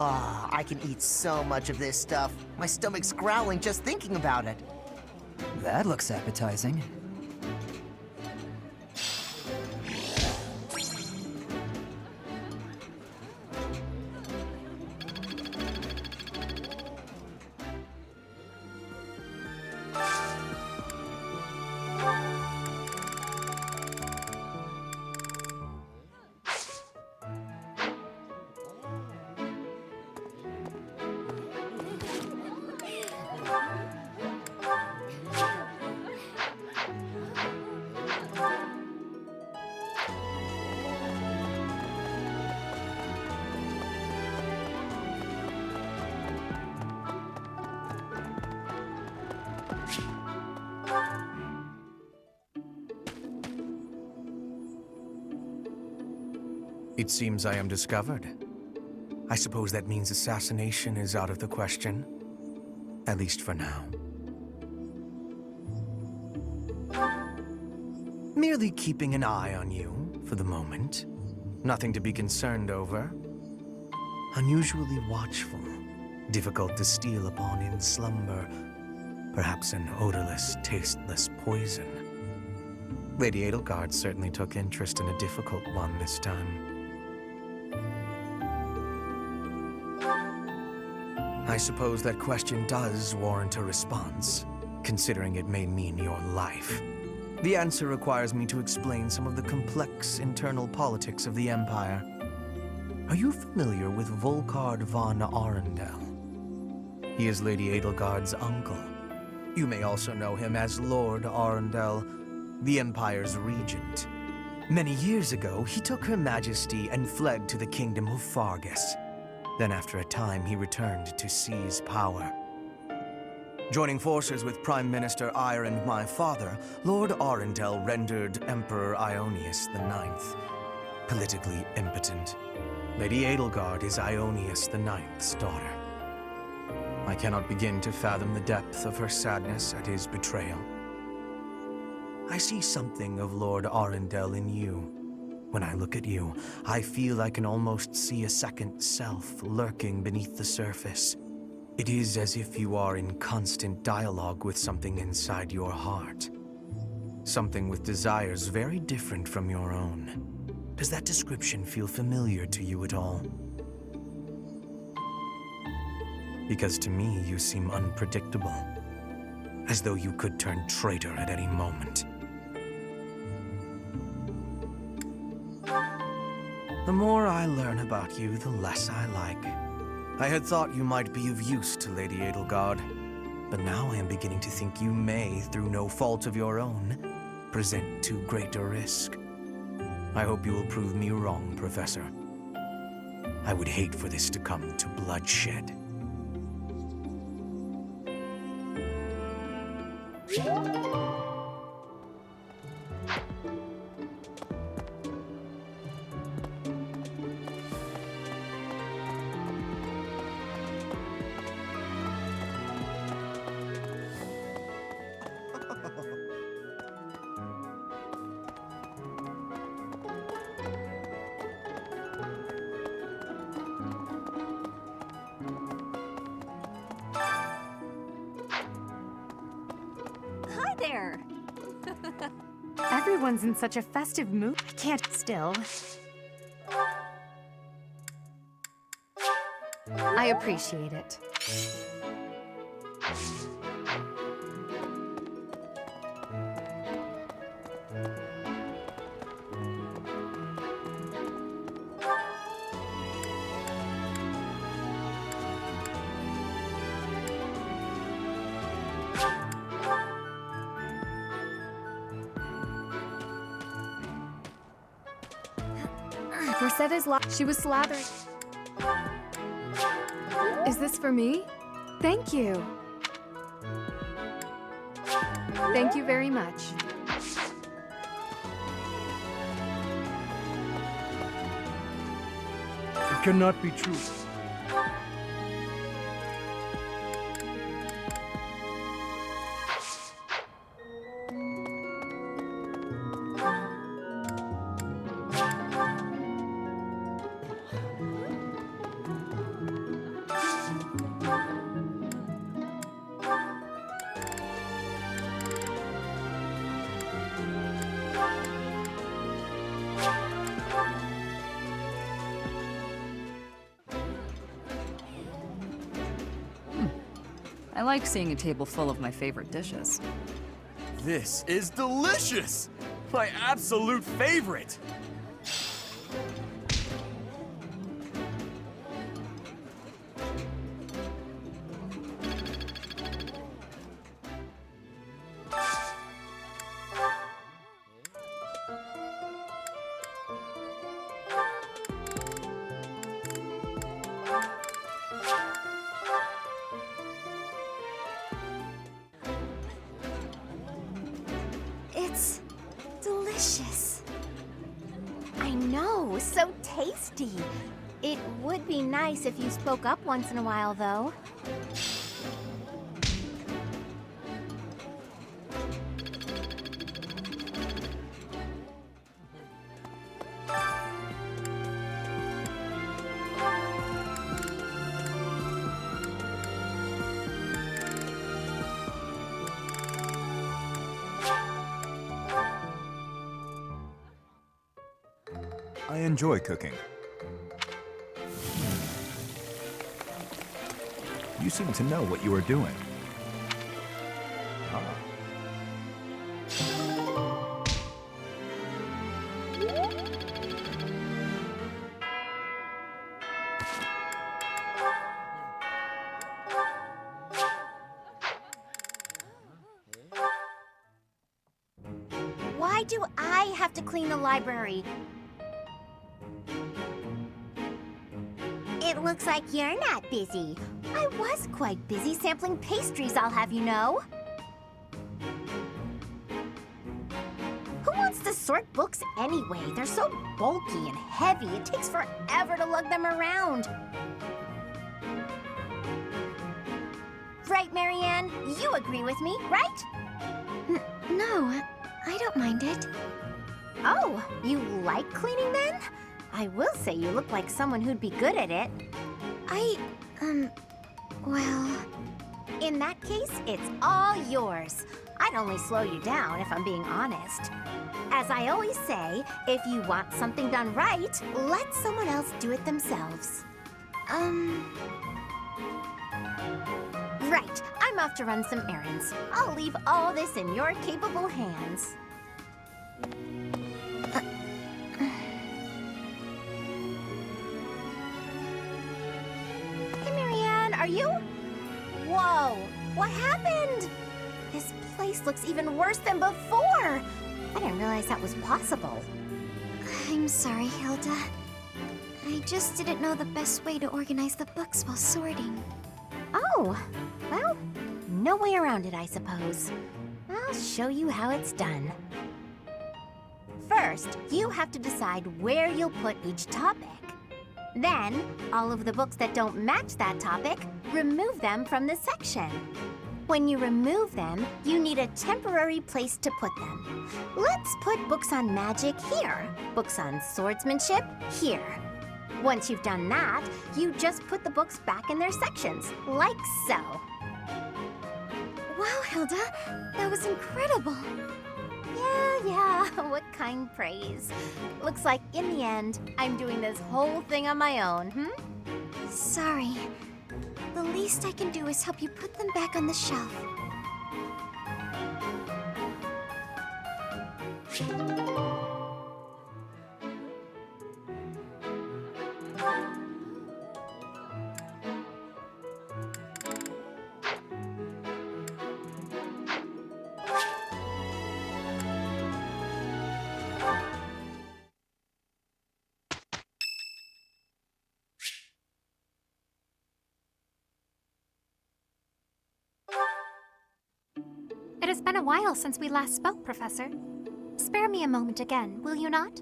Ah, I can eat so much of this stuff. My stomach's growling just thinking about it. That looks appetizing. It seems I am discovered. I suppose that means assassination is out of the question. At least for now. Merely keeping an eye on you, for the moment. Nothing to be concerned over. Unusually watchful. Difficult to steal upon in slumber. Perhaps an odorless, tasteless poison. Lady Edelgard certainly took interest in a difficult one this time. I suppose that question does warrant a response, considering it may mean your life. The answer requires me to explain some of the complex internal politics of the Empire. Are you familiar with Volkard von Arundel? He is Lady Edelgard's uncle. You may also know him as Lord Arundel, the Empire's regent. Many years ago, he took Her Majesty and fled to the Kingdom of Fargus. Then after a time, he returned to seize power. Joining forces with Prime Minister Eyre and my father, Lord Arundel rendered Emperor Ionius IX politically impotent. Lady Edelgard is Ionius IX's daughter. I cannot begin to fathom the depth of her sadness at his betrayal. I see something of Lord Arundel in you. When I look at you, I feel I can almost see a second self lurking beneath the surface. It is as if you are in constant dialogue with something inside your heart. Something with desires very different from your own. Does that description feel familiar to you at all? Because to me, you seem unpredictable. As though you could turn traitor at any moment. The more I learn about you, the less I like. I had thought you might be of use to Lady Edelgard, but now I am beginning to think you may, through no fault of your own, present too great a risk. I hope you will prove me wrong, Professor. I would hate for this to come to bloodshed. there. Everyone's in such a festive mood. I can't still. I appreciate it. Mercedes she was slathering. Is this for me? Thank you. Thank you very much. It cannot be true. I like seeing a table full of my favorite dishes. This is delicious! My absolute favorite! It's delicious. I know, so tasty. It would be nice if you spoke up once in a while, though. I enjoy cooking. You seem to know what you are doing. Ah. Why do I have to clean the library? It looks like you're not busy. I was quite busy sampling pastries, I'll have you know. Who wants to sort books anyway? They're so bulky and heavy, it takes forever to lug them around. Right, Marianne? You agree with me, right? No, I don't mind it. Oh, you like cleaning then? I will say you look like someone who'd be good at it. Well... In that case, it's all yours. I'd only slow you down if I'm being honest. As I always say, if you want something done right, let someone else do it themselves. Right, I'm off to run some errands. I'll leave all this in your capable hands. Hey, Marianne, are you? Whoa, what happened? This place looks even worse than before. I didn't realize that was possible. I'm sorry, Hilda. I just didn't know the best way to organize the books while sorting. Oh, well, no way around it, I suppose. I'll show you how it's done. First, you have to decide where you'll put each topic. Then, all of the books that don't match that topic, remove them from the section. When you remove them, you need a temporary place to put them. Let's put books on magic here, books on swordsmanship here. Once you've done that, you just put the books back in their sections, like so. Wow, Hilda, that was incredible. Yeah, what kind praise? Looks like in the end, I'm doing this whole thing on my own, Sorry. The least I can do is help you put them back on the shelf. It has been a while since we last spoke, Professor. Spare me a moment again, will you not?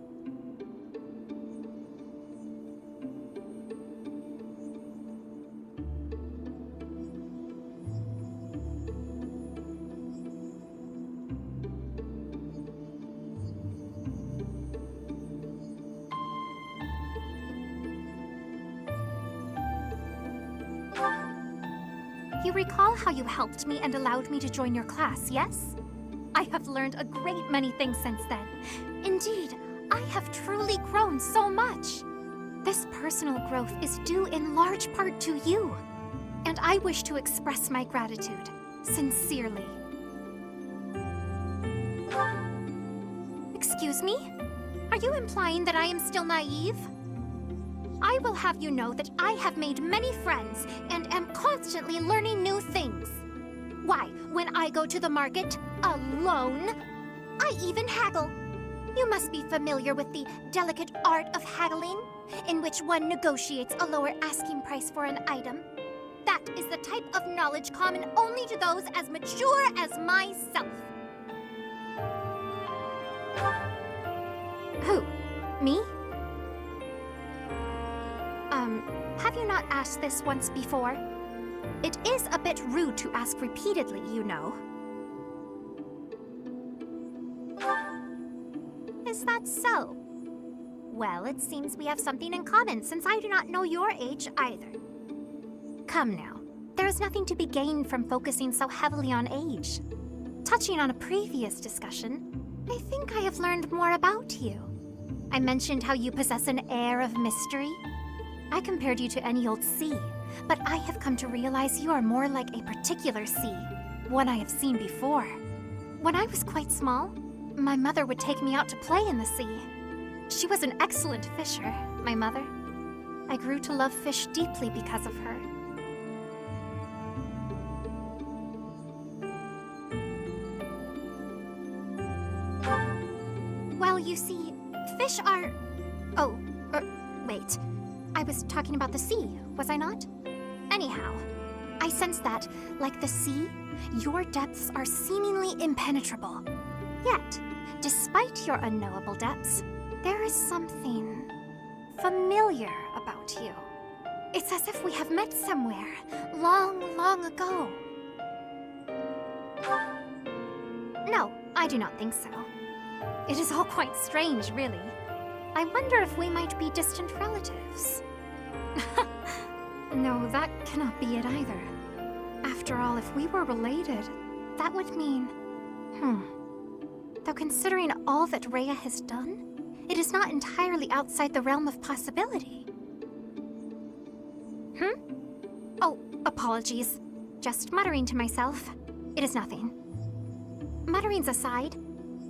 You recall how you helped me and allowed me to join your class, yes? I have learned a great many things since then. Indeed, I have truly grown so much. This personal growth is due in large part to you, and I wish to express my gratitude, sincerely. Excuse me? Are you implying that I am still naive? I will have you know that I have made many friends and am constantly learning new things. Why, when I go to the market, alone, I even haggle. You must be familiar with the delicate art of haggling, in which one negotiates a lower asking price for an item. That is the type of knowledge common only to those as mature as myself. Who? Me? Have you not asked this once before? It is a bit rude to ask repeatedly, you know. Is that so? Well, it seems we have something in common, since I do not know your age either. Come now, there is nothing to be gained from focusing so heavily on age. Touching on a previous discussion, I think I have learned more about you. I mentioned how you possess an air of mystery. I compared you to any old sea, but I have come to realize you are more like a particular sea, one I have seen before. When I was quite small, my mother would take me out to play in the sea. She was an excellent fisher, my mother. I grew to love fish deeply because of her. Well, you see, fish are... Oh, wait. I was talking about the sea, was I not? Anyhow, I sense that, like the sea, your depths are seemingly impenetrable. Yet, despite your unknowable depths, there is something familiar about you. It's as if we have met somewhere, long, long ago. No, I do not think so. It is all quite strange, really. I wonder if we might be distant relatives. No, that cannot be it either. After all, if we were related, that would mean... Though considering all that Rhea has done, it is not entirely outside the realm of possibility. Oh, apologies. Just muttering to myself. It is nothing. Mutterings aside,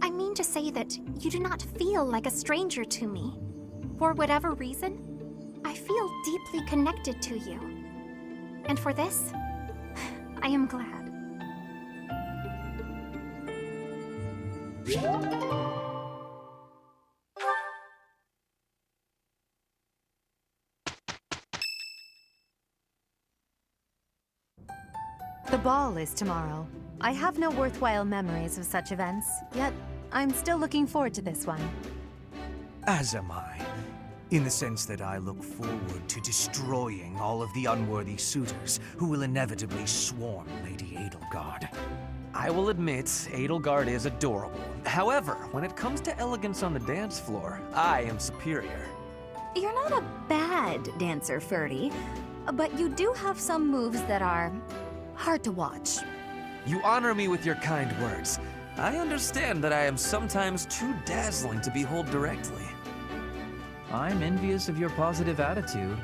I mean to say that you do not feel like a stranger to me. For whatever reason, I feel deeply connected to you. And for this, I am glad. The ball is tomorrow. I have no worthwhile memories of such events, yet I'm still looking forward to this one. As am I, in the sense that I look forward to destroying all of the unworthy suitors who will inevitably swarm Lady Edelgard. I will admit, Edelgard is adorable. However, when it comes to elegance on the dance floor, I am superior. You're not a bad dancer, Ferdy, but you do have some moves that are hard to watch. You honor me with your kind words. I understand that I am sometimes too dazzling to behold directly. I'm envious of your positive attitude.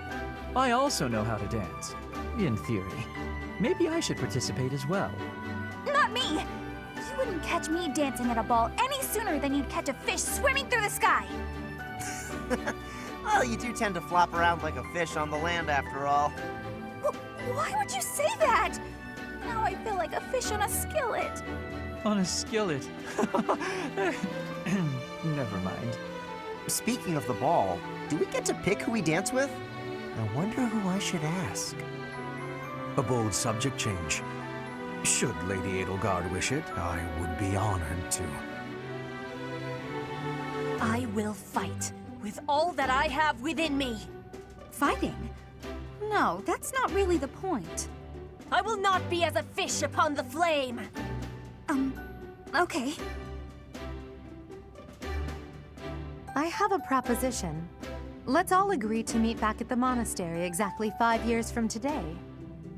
I also know how to dance, in theory. Maybe I should participate as well. Not me! You wouldn't catch me dancing at a ball any sooner than you'd catch a fish swimming through the sky! Well, you do tend to flop around like a fish on the land after all. Why would you say that? Now I feel like a fish on a skillet. On a skillet. Never mind. Speaking of the ball, do we get to pick who we dance with? I wonder who I should ask. A bold subject change. Should Lady Edelgard wish it, I would be honored to. I will fight with all that I have within me. Fighting? No, that's not really the point. I will not be as a fish upon the flame. Okay. I have a proposition. Let's all agree to meet back at the monastery exactly 5 years from today.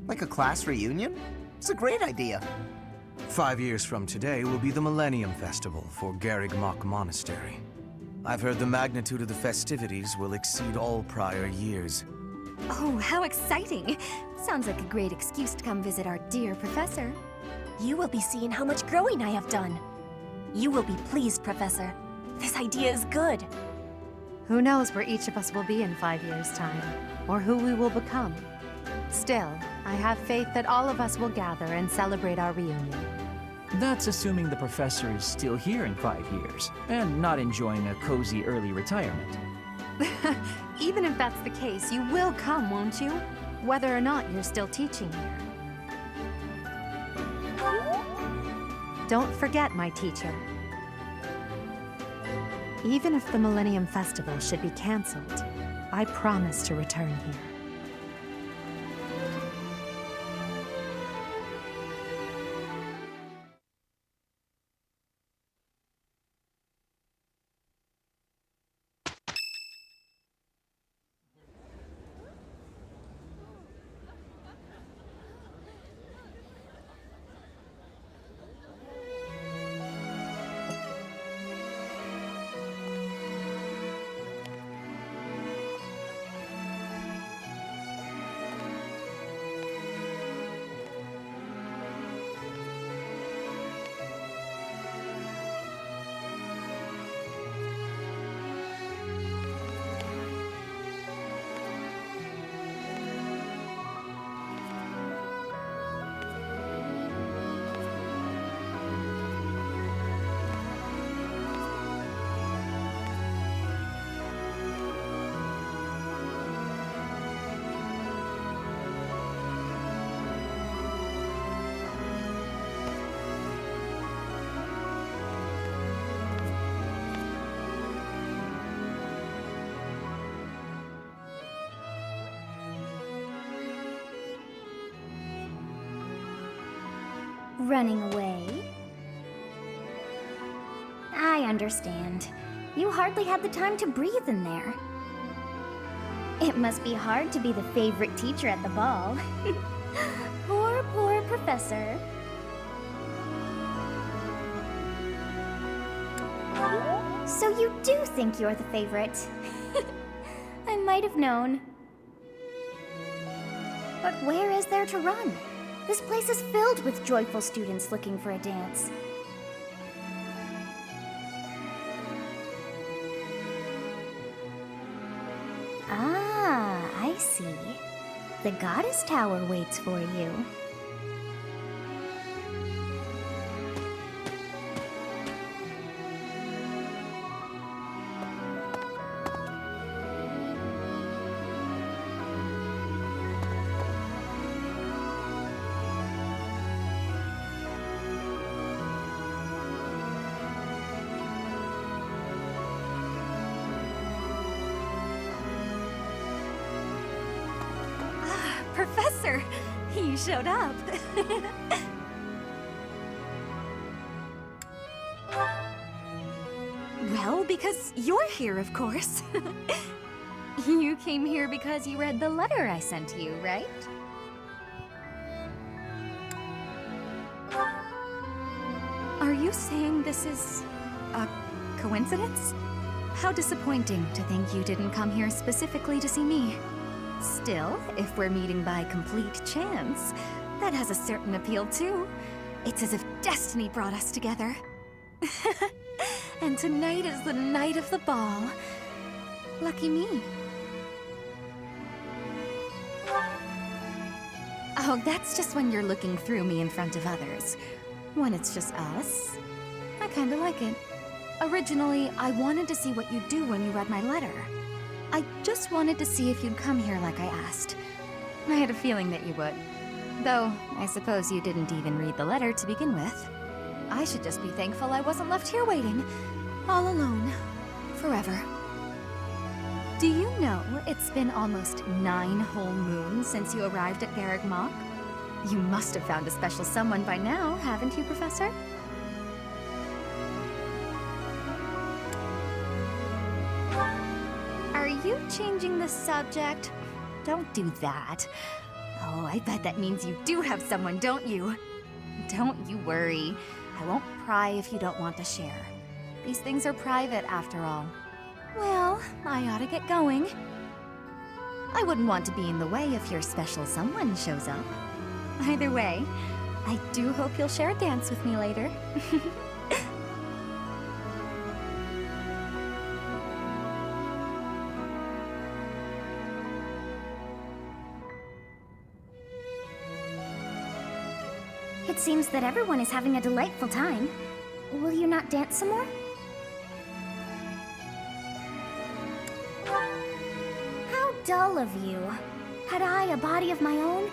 Like a class reunion? It's a great idea. 5 years from today will be the Millennium Festival for Garrigmach Monastery. I've heard the magnitude of the festivities will exceed all prior years. Oh, how exciting! Sounds like a great excuse to come visit our dear professor. You will be seeing how much growing I have done. You will be pleased, Professor. This idea is good. Who knows where each of us will be in 5 years' time, or who we will become. Still, I have faith that all of us will gather and celebrate our reunion. That's assuming the professor is still here in 5 years, and not enjoying a cozy early retirement. Even if that's the case, you will come, won't you? Whether or not you're still teaching here. Don't forget, my teacher. Even if the Millennium Festival should be cancelled, I promise to return here. Running away? I understand. You hardly had the time to breathe in there. It must be hard to be the favorite teacher at the ball. Poor professor. So you do think you're the favorite? I might have known. But where is there to run? This place is filled with joyful students looking for a dance. Ah, I see. The Goddess Tower waits for you. Professor, you showed up. Well, because you're here, of course. You came here because you read the letter I sent you, right? you saying this is a coincidence? How disappointing to think you didn't come here specifically to see me. Still, if we're meeting by complete chance, that has a certain appeal too. It's as if destiny brought us together. And tonight is the night of the ball. Lucky me. Oh, that's just when you're looking through me in front of others. When it's just us, I kinda like it. Originally, I wanted to see what you'd do when you read my letter. I just wanted to see if you'd come here like I asked. I had a feeling that you would. Though, I suppose you didn't even read the letter to begin with. I should just be thankful I wasn't left here waiting, all alone, forever. Do you know it's been almost 9 whole moons since you arrived at Garreg Mach? You must have found a special someone by now, haven't you, Professor? Are you changing the subject? Don't do that. Oh, I bet that means you do have someone, don't you? Don't you worry. I won't pry if you don't want to share. These things are private, after all. Well, I ought to get going. I wouldn't want to be in the way if your special someone shows up. Either way, I do hope you'll share a dance with me later. It seems that everyone is having a delightful time. Will you not dance some more? How dull of you. Had I a body of my own?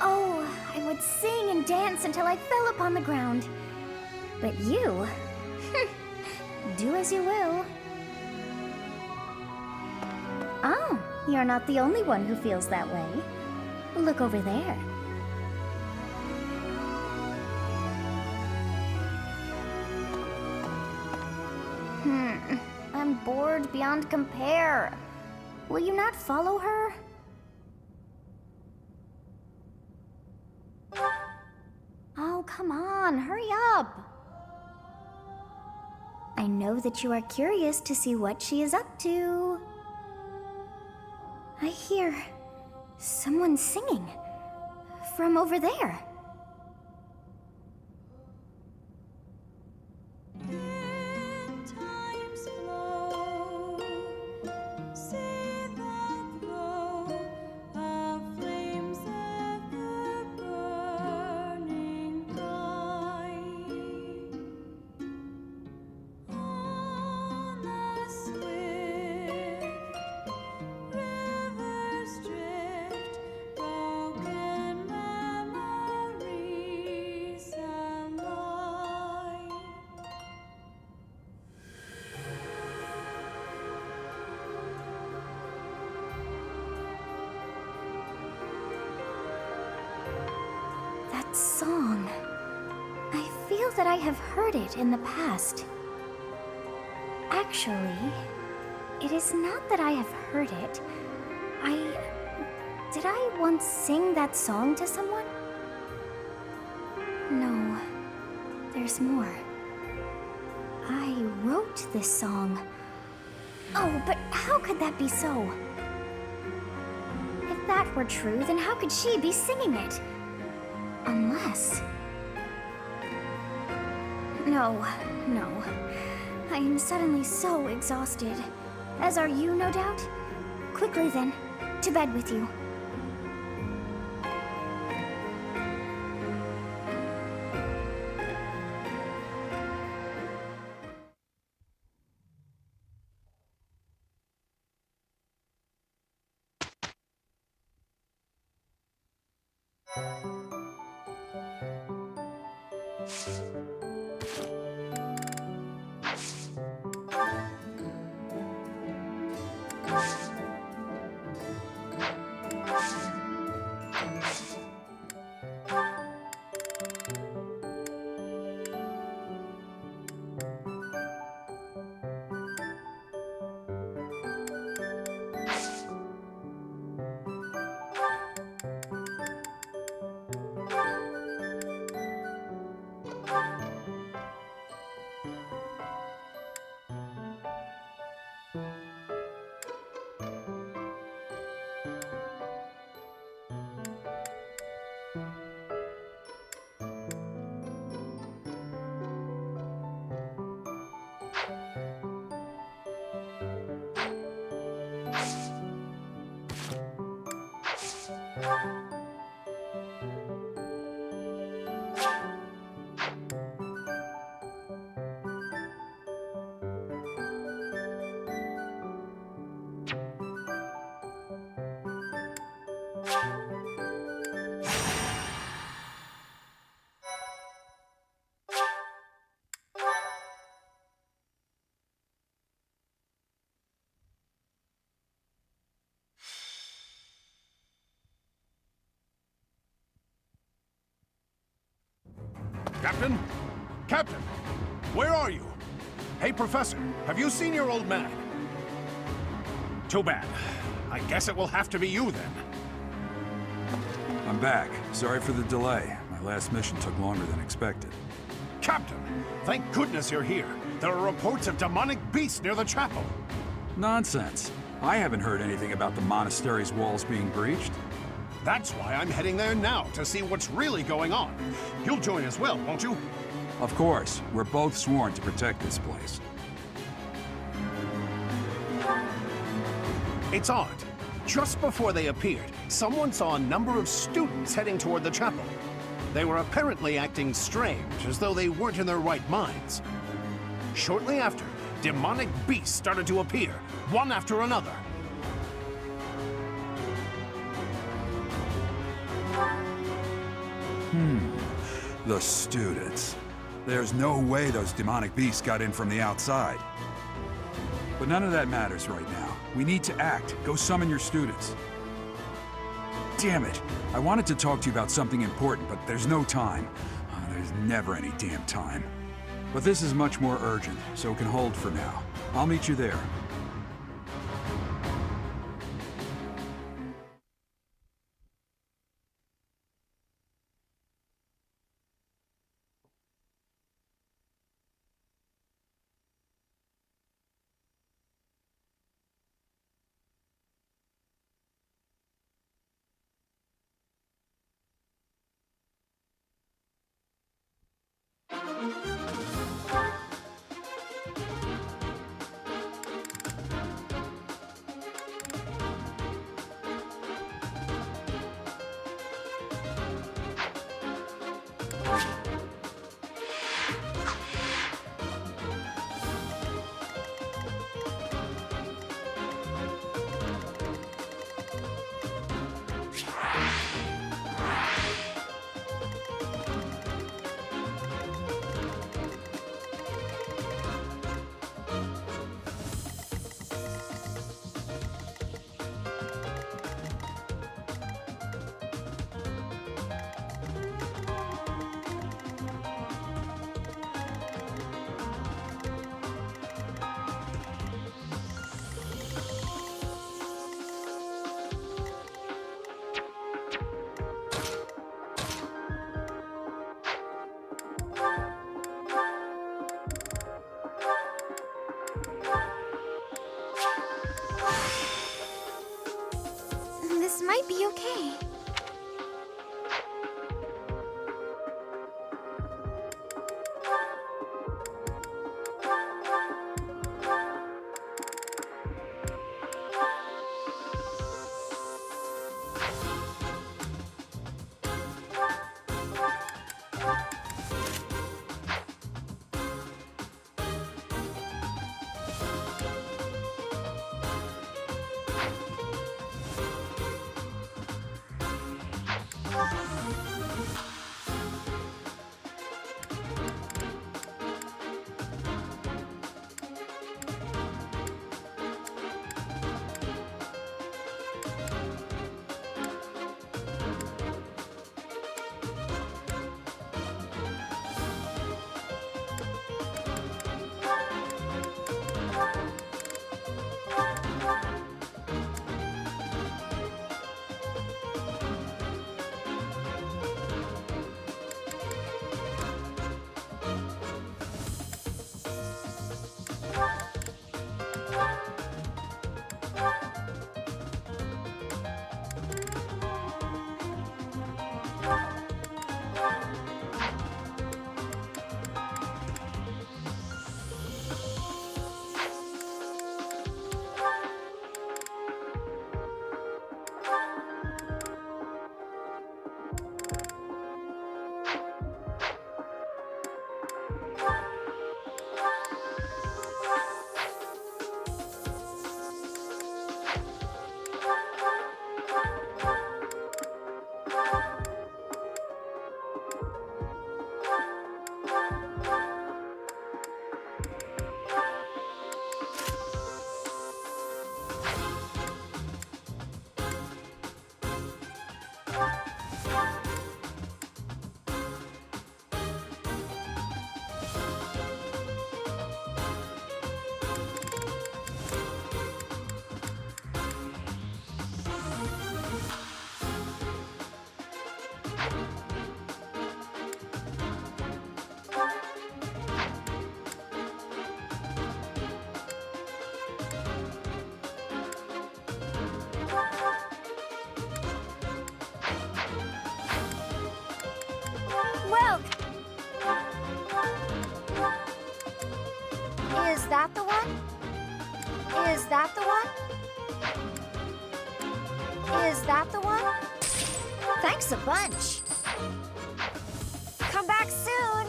Oh, I would sing and dance until I fell upon the ground. But you... do as you will. Oh, you're not the only one who feels that way. Look over there. I'm bored beyond compare. Will you not follow her? Oh, come on, hurry up. I know that you are curious to see what she is up to. I hear someone singing from over there. Song. I feel that I have heard it in the past. Actually, it is not that I have heard it. Did I once sing that song to someone? No, there's more. I wrote this song. Oh, but how could that be so? If that were true, then how could she be singing it? Unless... No. I am suddenly so exhausted. As are you, no doubt? Quickly then, to bed with you. Captain? Captain! Where are you? Hey, Professor, have you seen your old man? Too bad. I guess it will have to be you, then. I'm back. Sorry for the delay. My last mission took longer than expected. Captain, thank goodness you're here. There are reports of demonic beasts near the chapel. Nonsense. I haven't heard anything about the monastery's walls being breached. That's why I'm heading there now, to see what's really going on. You'll join as well, won't you? Of course. We're both sworn to protect this place. It's odd. Just before they appeared, someone saw a number of students heading toward the chapel. They were apparently acting strange, as though they weren't in their right minds. Shortly after, demonic beasts started to appear, one after another. The students. There's no way those demonic beasts got in from the outside. But none of that matters right now. We need to act. Go summon your students. Damn it. I wanted to talk to you about something important, but there's no time. There's never any damn time. But this is much more urgent, so it can hold for now. I'll meet you there. This might be okay. Is that the one? Is that the one? Is that the one? Thanks a bunch. Come back soon!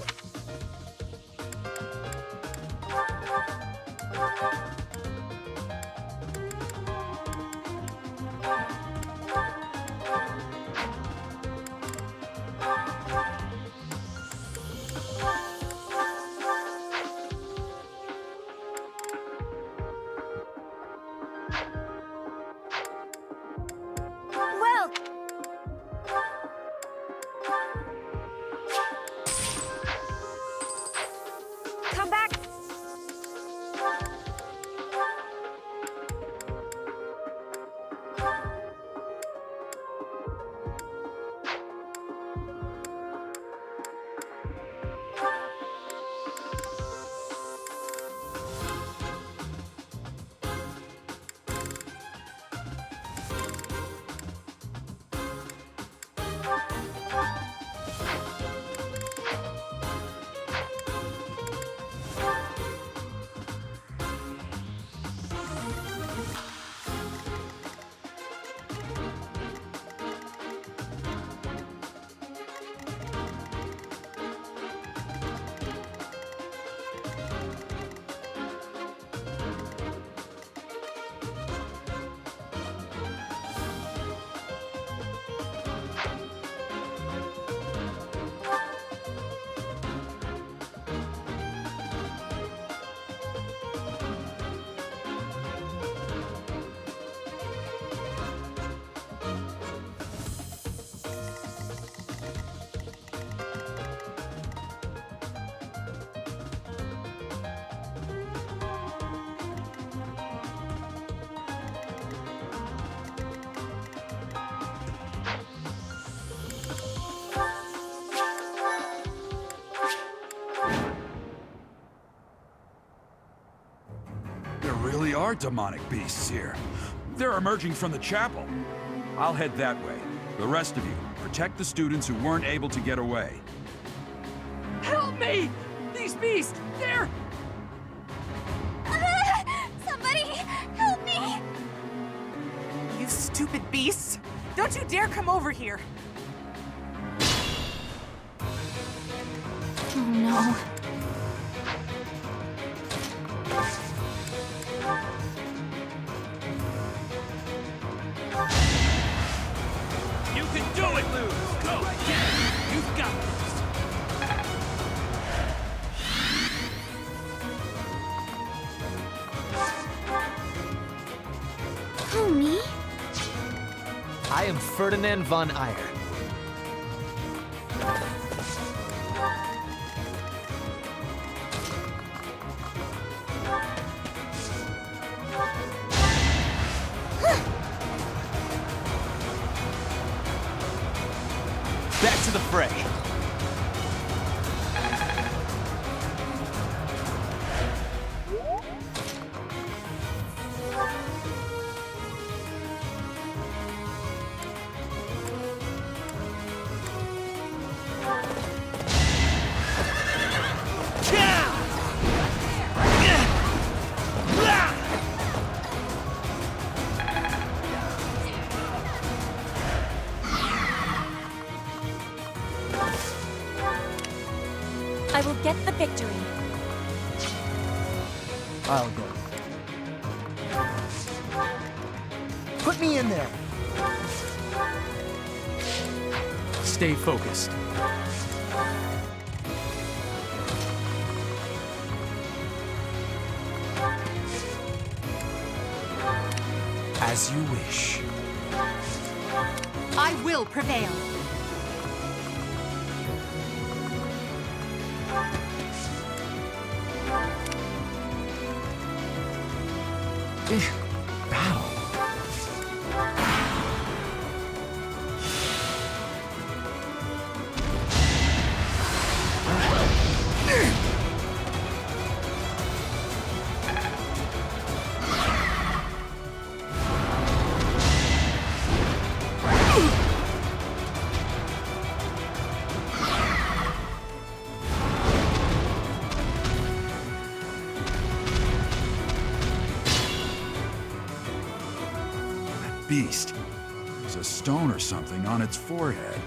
Well, Come back! There really are demonic beasts here. They're emerging from the chapel. I'll head that way. The rest of you, protect the students who weren't able to get away. Help me! These beasts, they're... Somebody, help me! You stupid beasts! Don't you dare come over here! Oh no. You can do it, Lou! Go! Get it! You've got this! Who, me? I am Ferdinand von Eyre. Back to the fray. I will get the victory. I'll go. Put me in there. Stay focused. As you wish. I will prevail. Bow. beast. There's a stone or something on its forehead.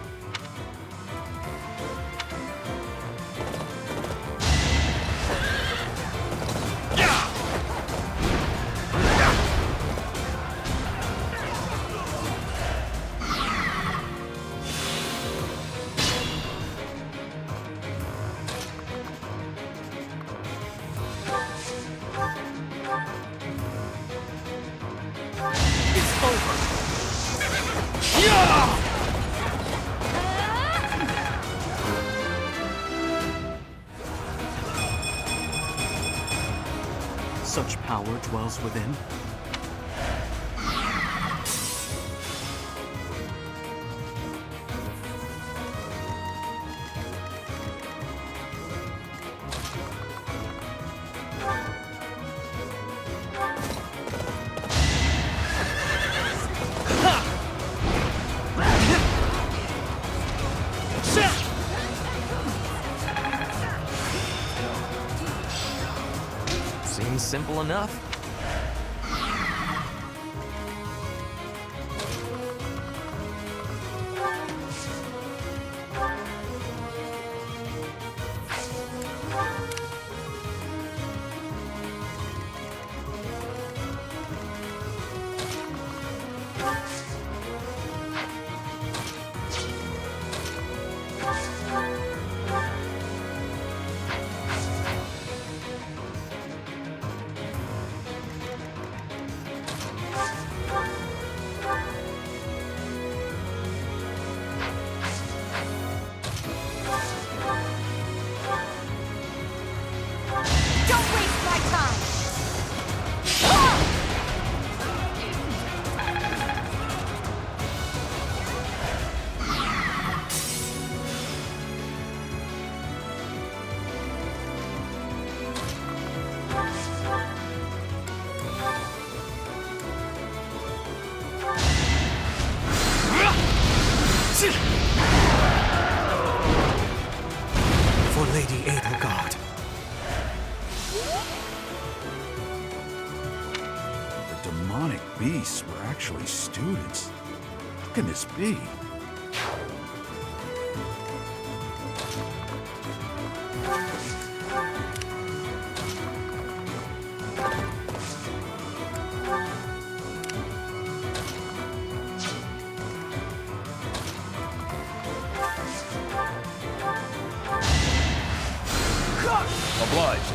Such power dwells within. Seems simple enough. For Lady Edelgard. The demonic beasts were actually students. How can this be? Obliged.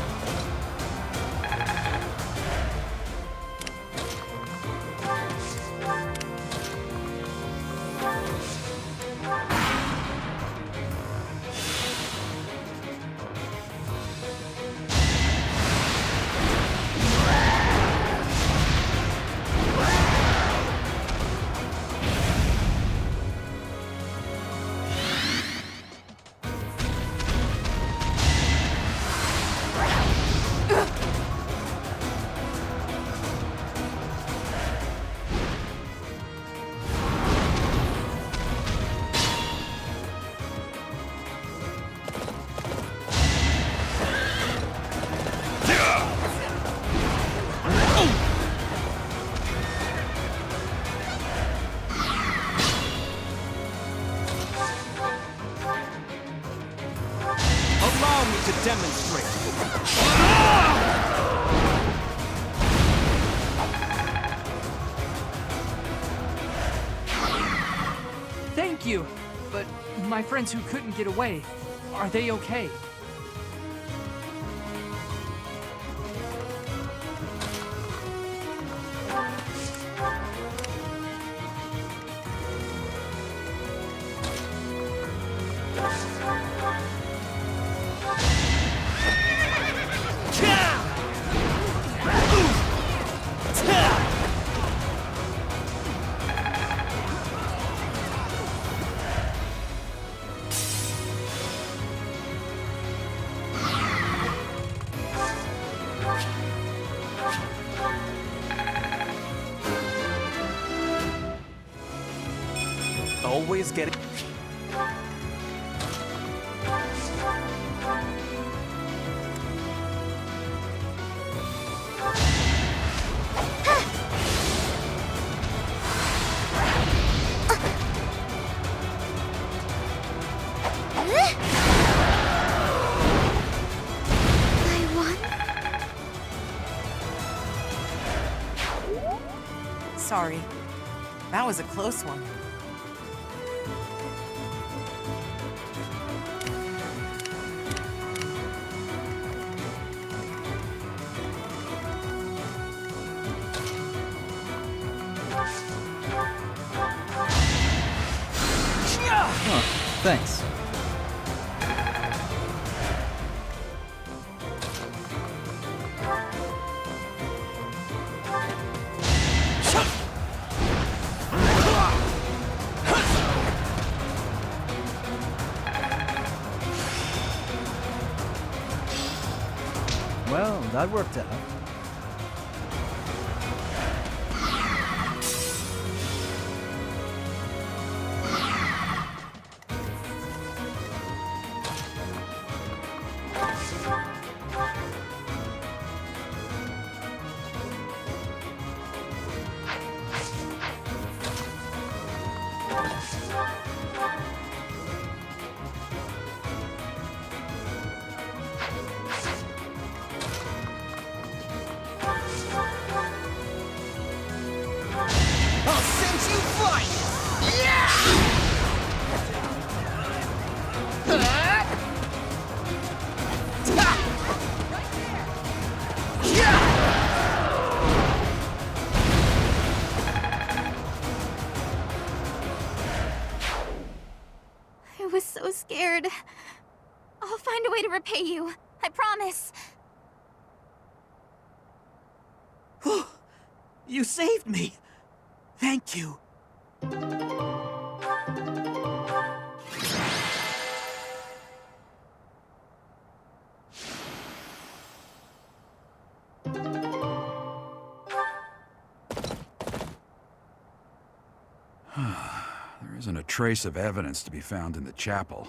Allow me to demonstrate. Thank you! But my friends who couldn't get away, are they okay? Always getting... sorry. That was a close one. Thanks. Well, that worked out. I'll send you flying! Yeah! I was so scared. I'll find a way to repay you. I promise. You saved me! Thank you. There isn't a trace of evidence to be found in the chapel.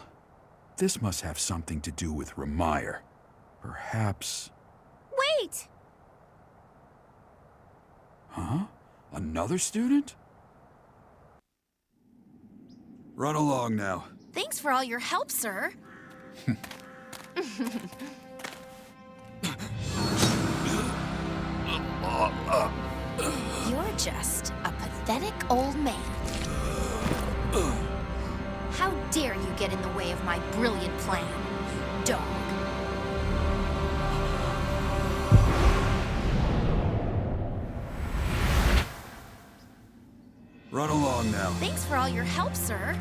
This must have something to do with Ramire. Perhaps... Wait! Huh? Another student? Run along now. Thanks for all your help, sir. You're just a pathetic old man. How dare you get in the way of my brilliant plan, dog? Run along now. Thanks for all your help, sir.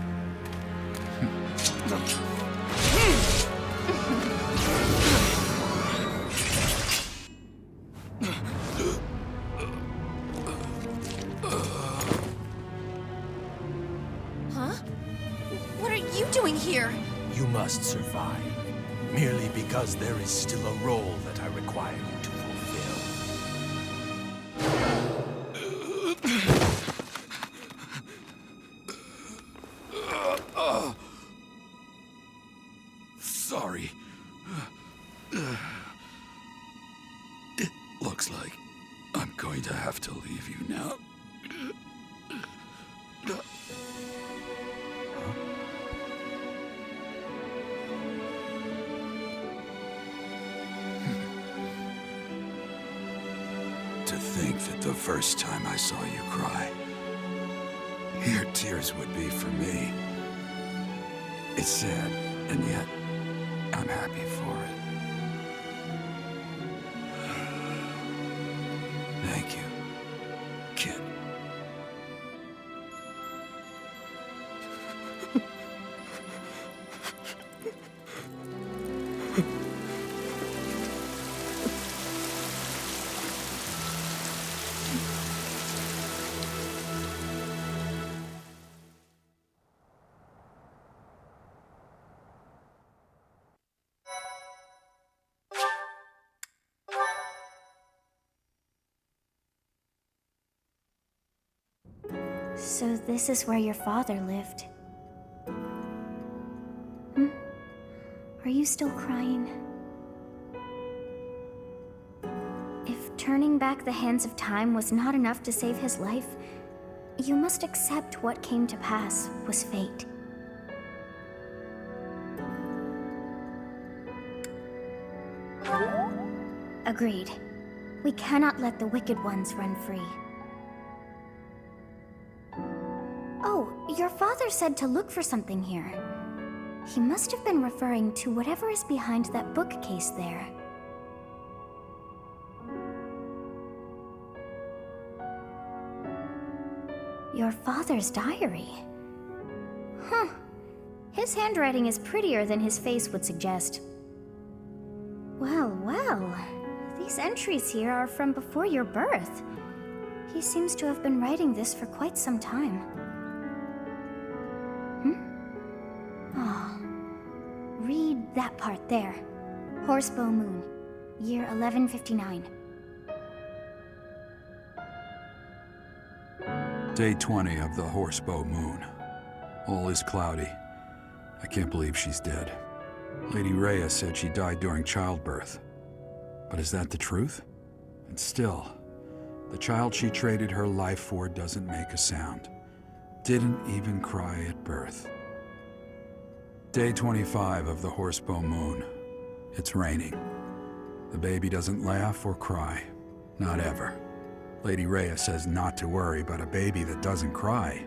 Huh? What are you doing here? You must survive, merely because there is still a role that I require you to fulfill. Sorry. It looks like I'm going to have to leave you now. To think that the first time I saw you cry, your tears would be for me. It's sad, and yet I'm happy for it. Thank you, kid. So this is where your father lived. Hmm? Are you still crying? If turning back the hands of time was not enough to save his life, you must accept what came to pass was fate. Agreed. We cannot let the wicked ones run free. Your father said to look for something here. He must have been referring to whatever is behind that bookcase there. Your father's diary. Huh. His handwriting is prettier than his face would suggest. Well, well. These entries here are from before your birth. He seems to have been writing this for quite some time. Read that part there. Horsebow Moon, year 1159. Day 20 of the Horsebow Moon. All is cloudy. I can't believe she's dead. Lady Rhea said she died during childbirth. But is that the truth? And still, the child she traded her life for doesn't make a sound. Didn't even cry at birth. Day 25 of the Horsebow Moon. It's raining. The baby doesn't laugh or cry. Not ever. Lady Rhea says not to worry, but a baby that doesn't cry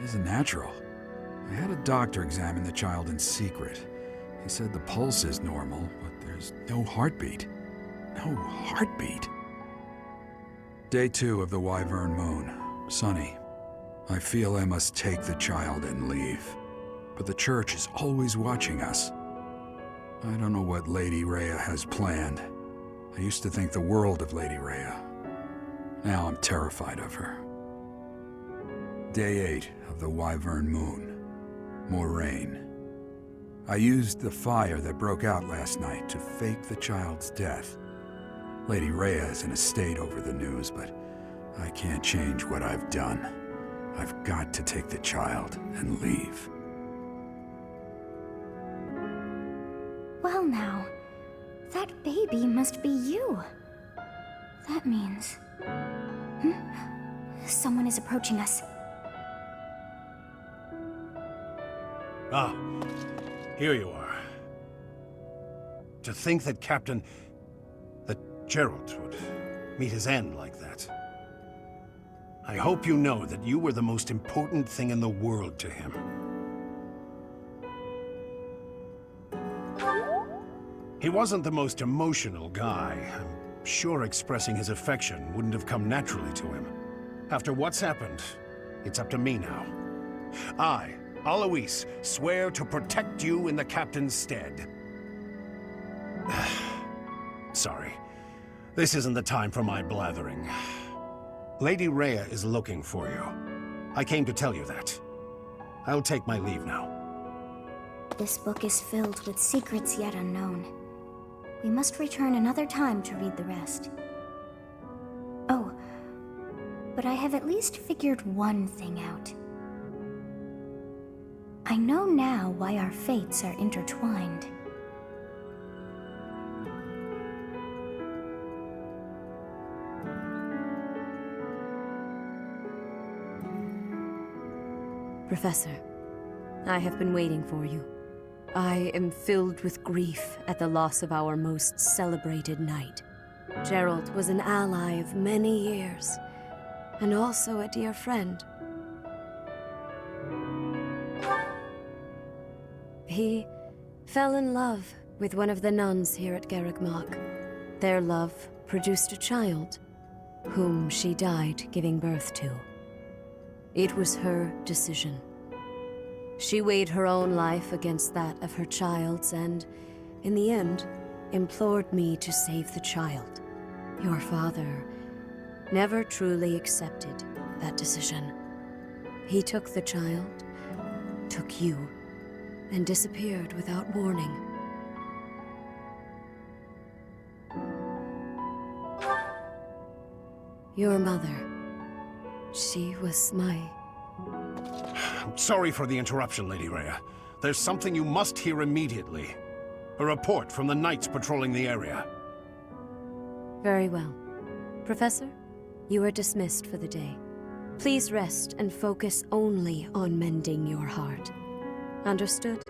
isn't natural. I had a doctor examine the child in secret. He said the pulse is normal, but there's no heartbeat. No heartbeat. Day 2 of the Wyvern Moon. Sunny. I feel I must take the child and leave. But the church is always watching us. I don't know what Lady Rhea has planned. I used to think the world of Lady Rhea. Now I'm terrified of her. Day 8 of the Wyvern Moon. More rain. I used the fire that broke out last night to fake the child's death. Lady Rhea is in a state over the news, but I can't change what I've done. I've got to take the child and leave. Well now, that baby must be you. That means... Someone is approaching us. Ah, here you are. To think that Gerald would meet his end like that. I hope you know that you were the most important thing in the world to him. He wasn't the most emotional guy. I'm sure expressing his affection wouldn't have come naturally to him. After what's happened, it's up to me now. I, Alois, swear to protect you in the captain's stead. Sorry. This isn't the time for my blathering. Lady Rhea is looking for you. I came to tell you that. I'll take my leave now. This book is filled with secrets yet unknown. We must return another time to read the rest. Oh, but I have at least figured one thing out. I know now why our fates are intertwined. Professor, I have been waiting for you. I am filled with grief at the loss of our most celebrated knight. Gerald was an ally of many years, and also a dear friend. He fell in love with one of the nuns here at Garreg-Mach. Their love produced a child, whom she died giving birth to. It was her decision. She weighed her own life against that of her child's and, in the end, implored me to save the child. Your father never truly accepted that decision. He took the child, took you, and disappeared without warning. Your mother, she was my... I'm sorry for the interruption, Lady Rhea. There's something you must hear immediately. A report from the knights patrolling the area. Very well. Professor, you are dismissed for the day. Please rest and focus only on mending your heart. Understood?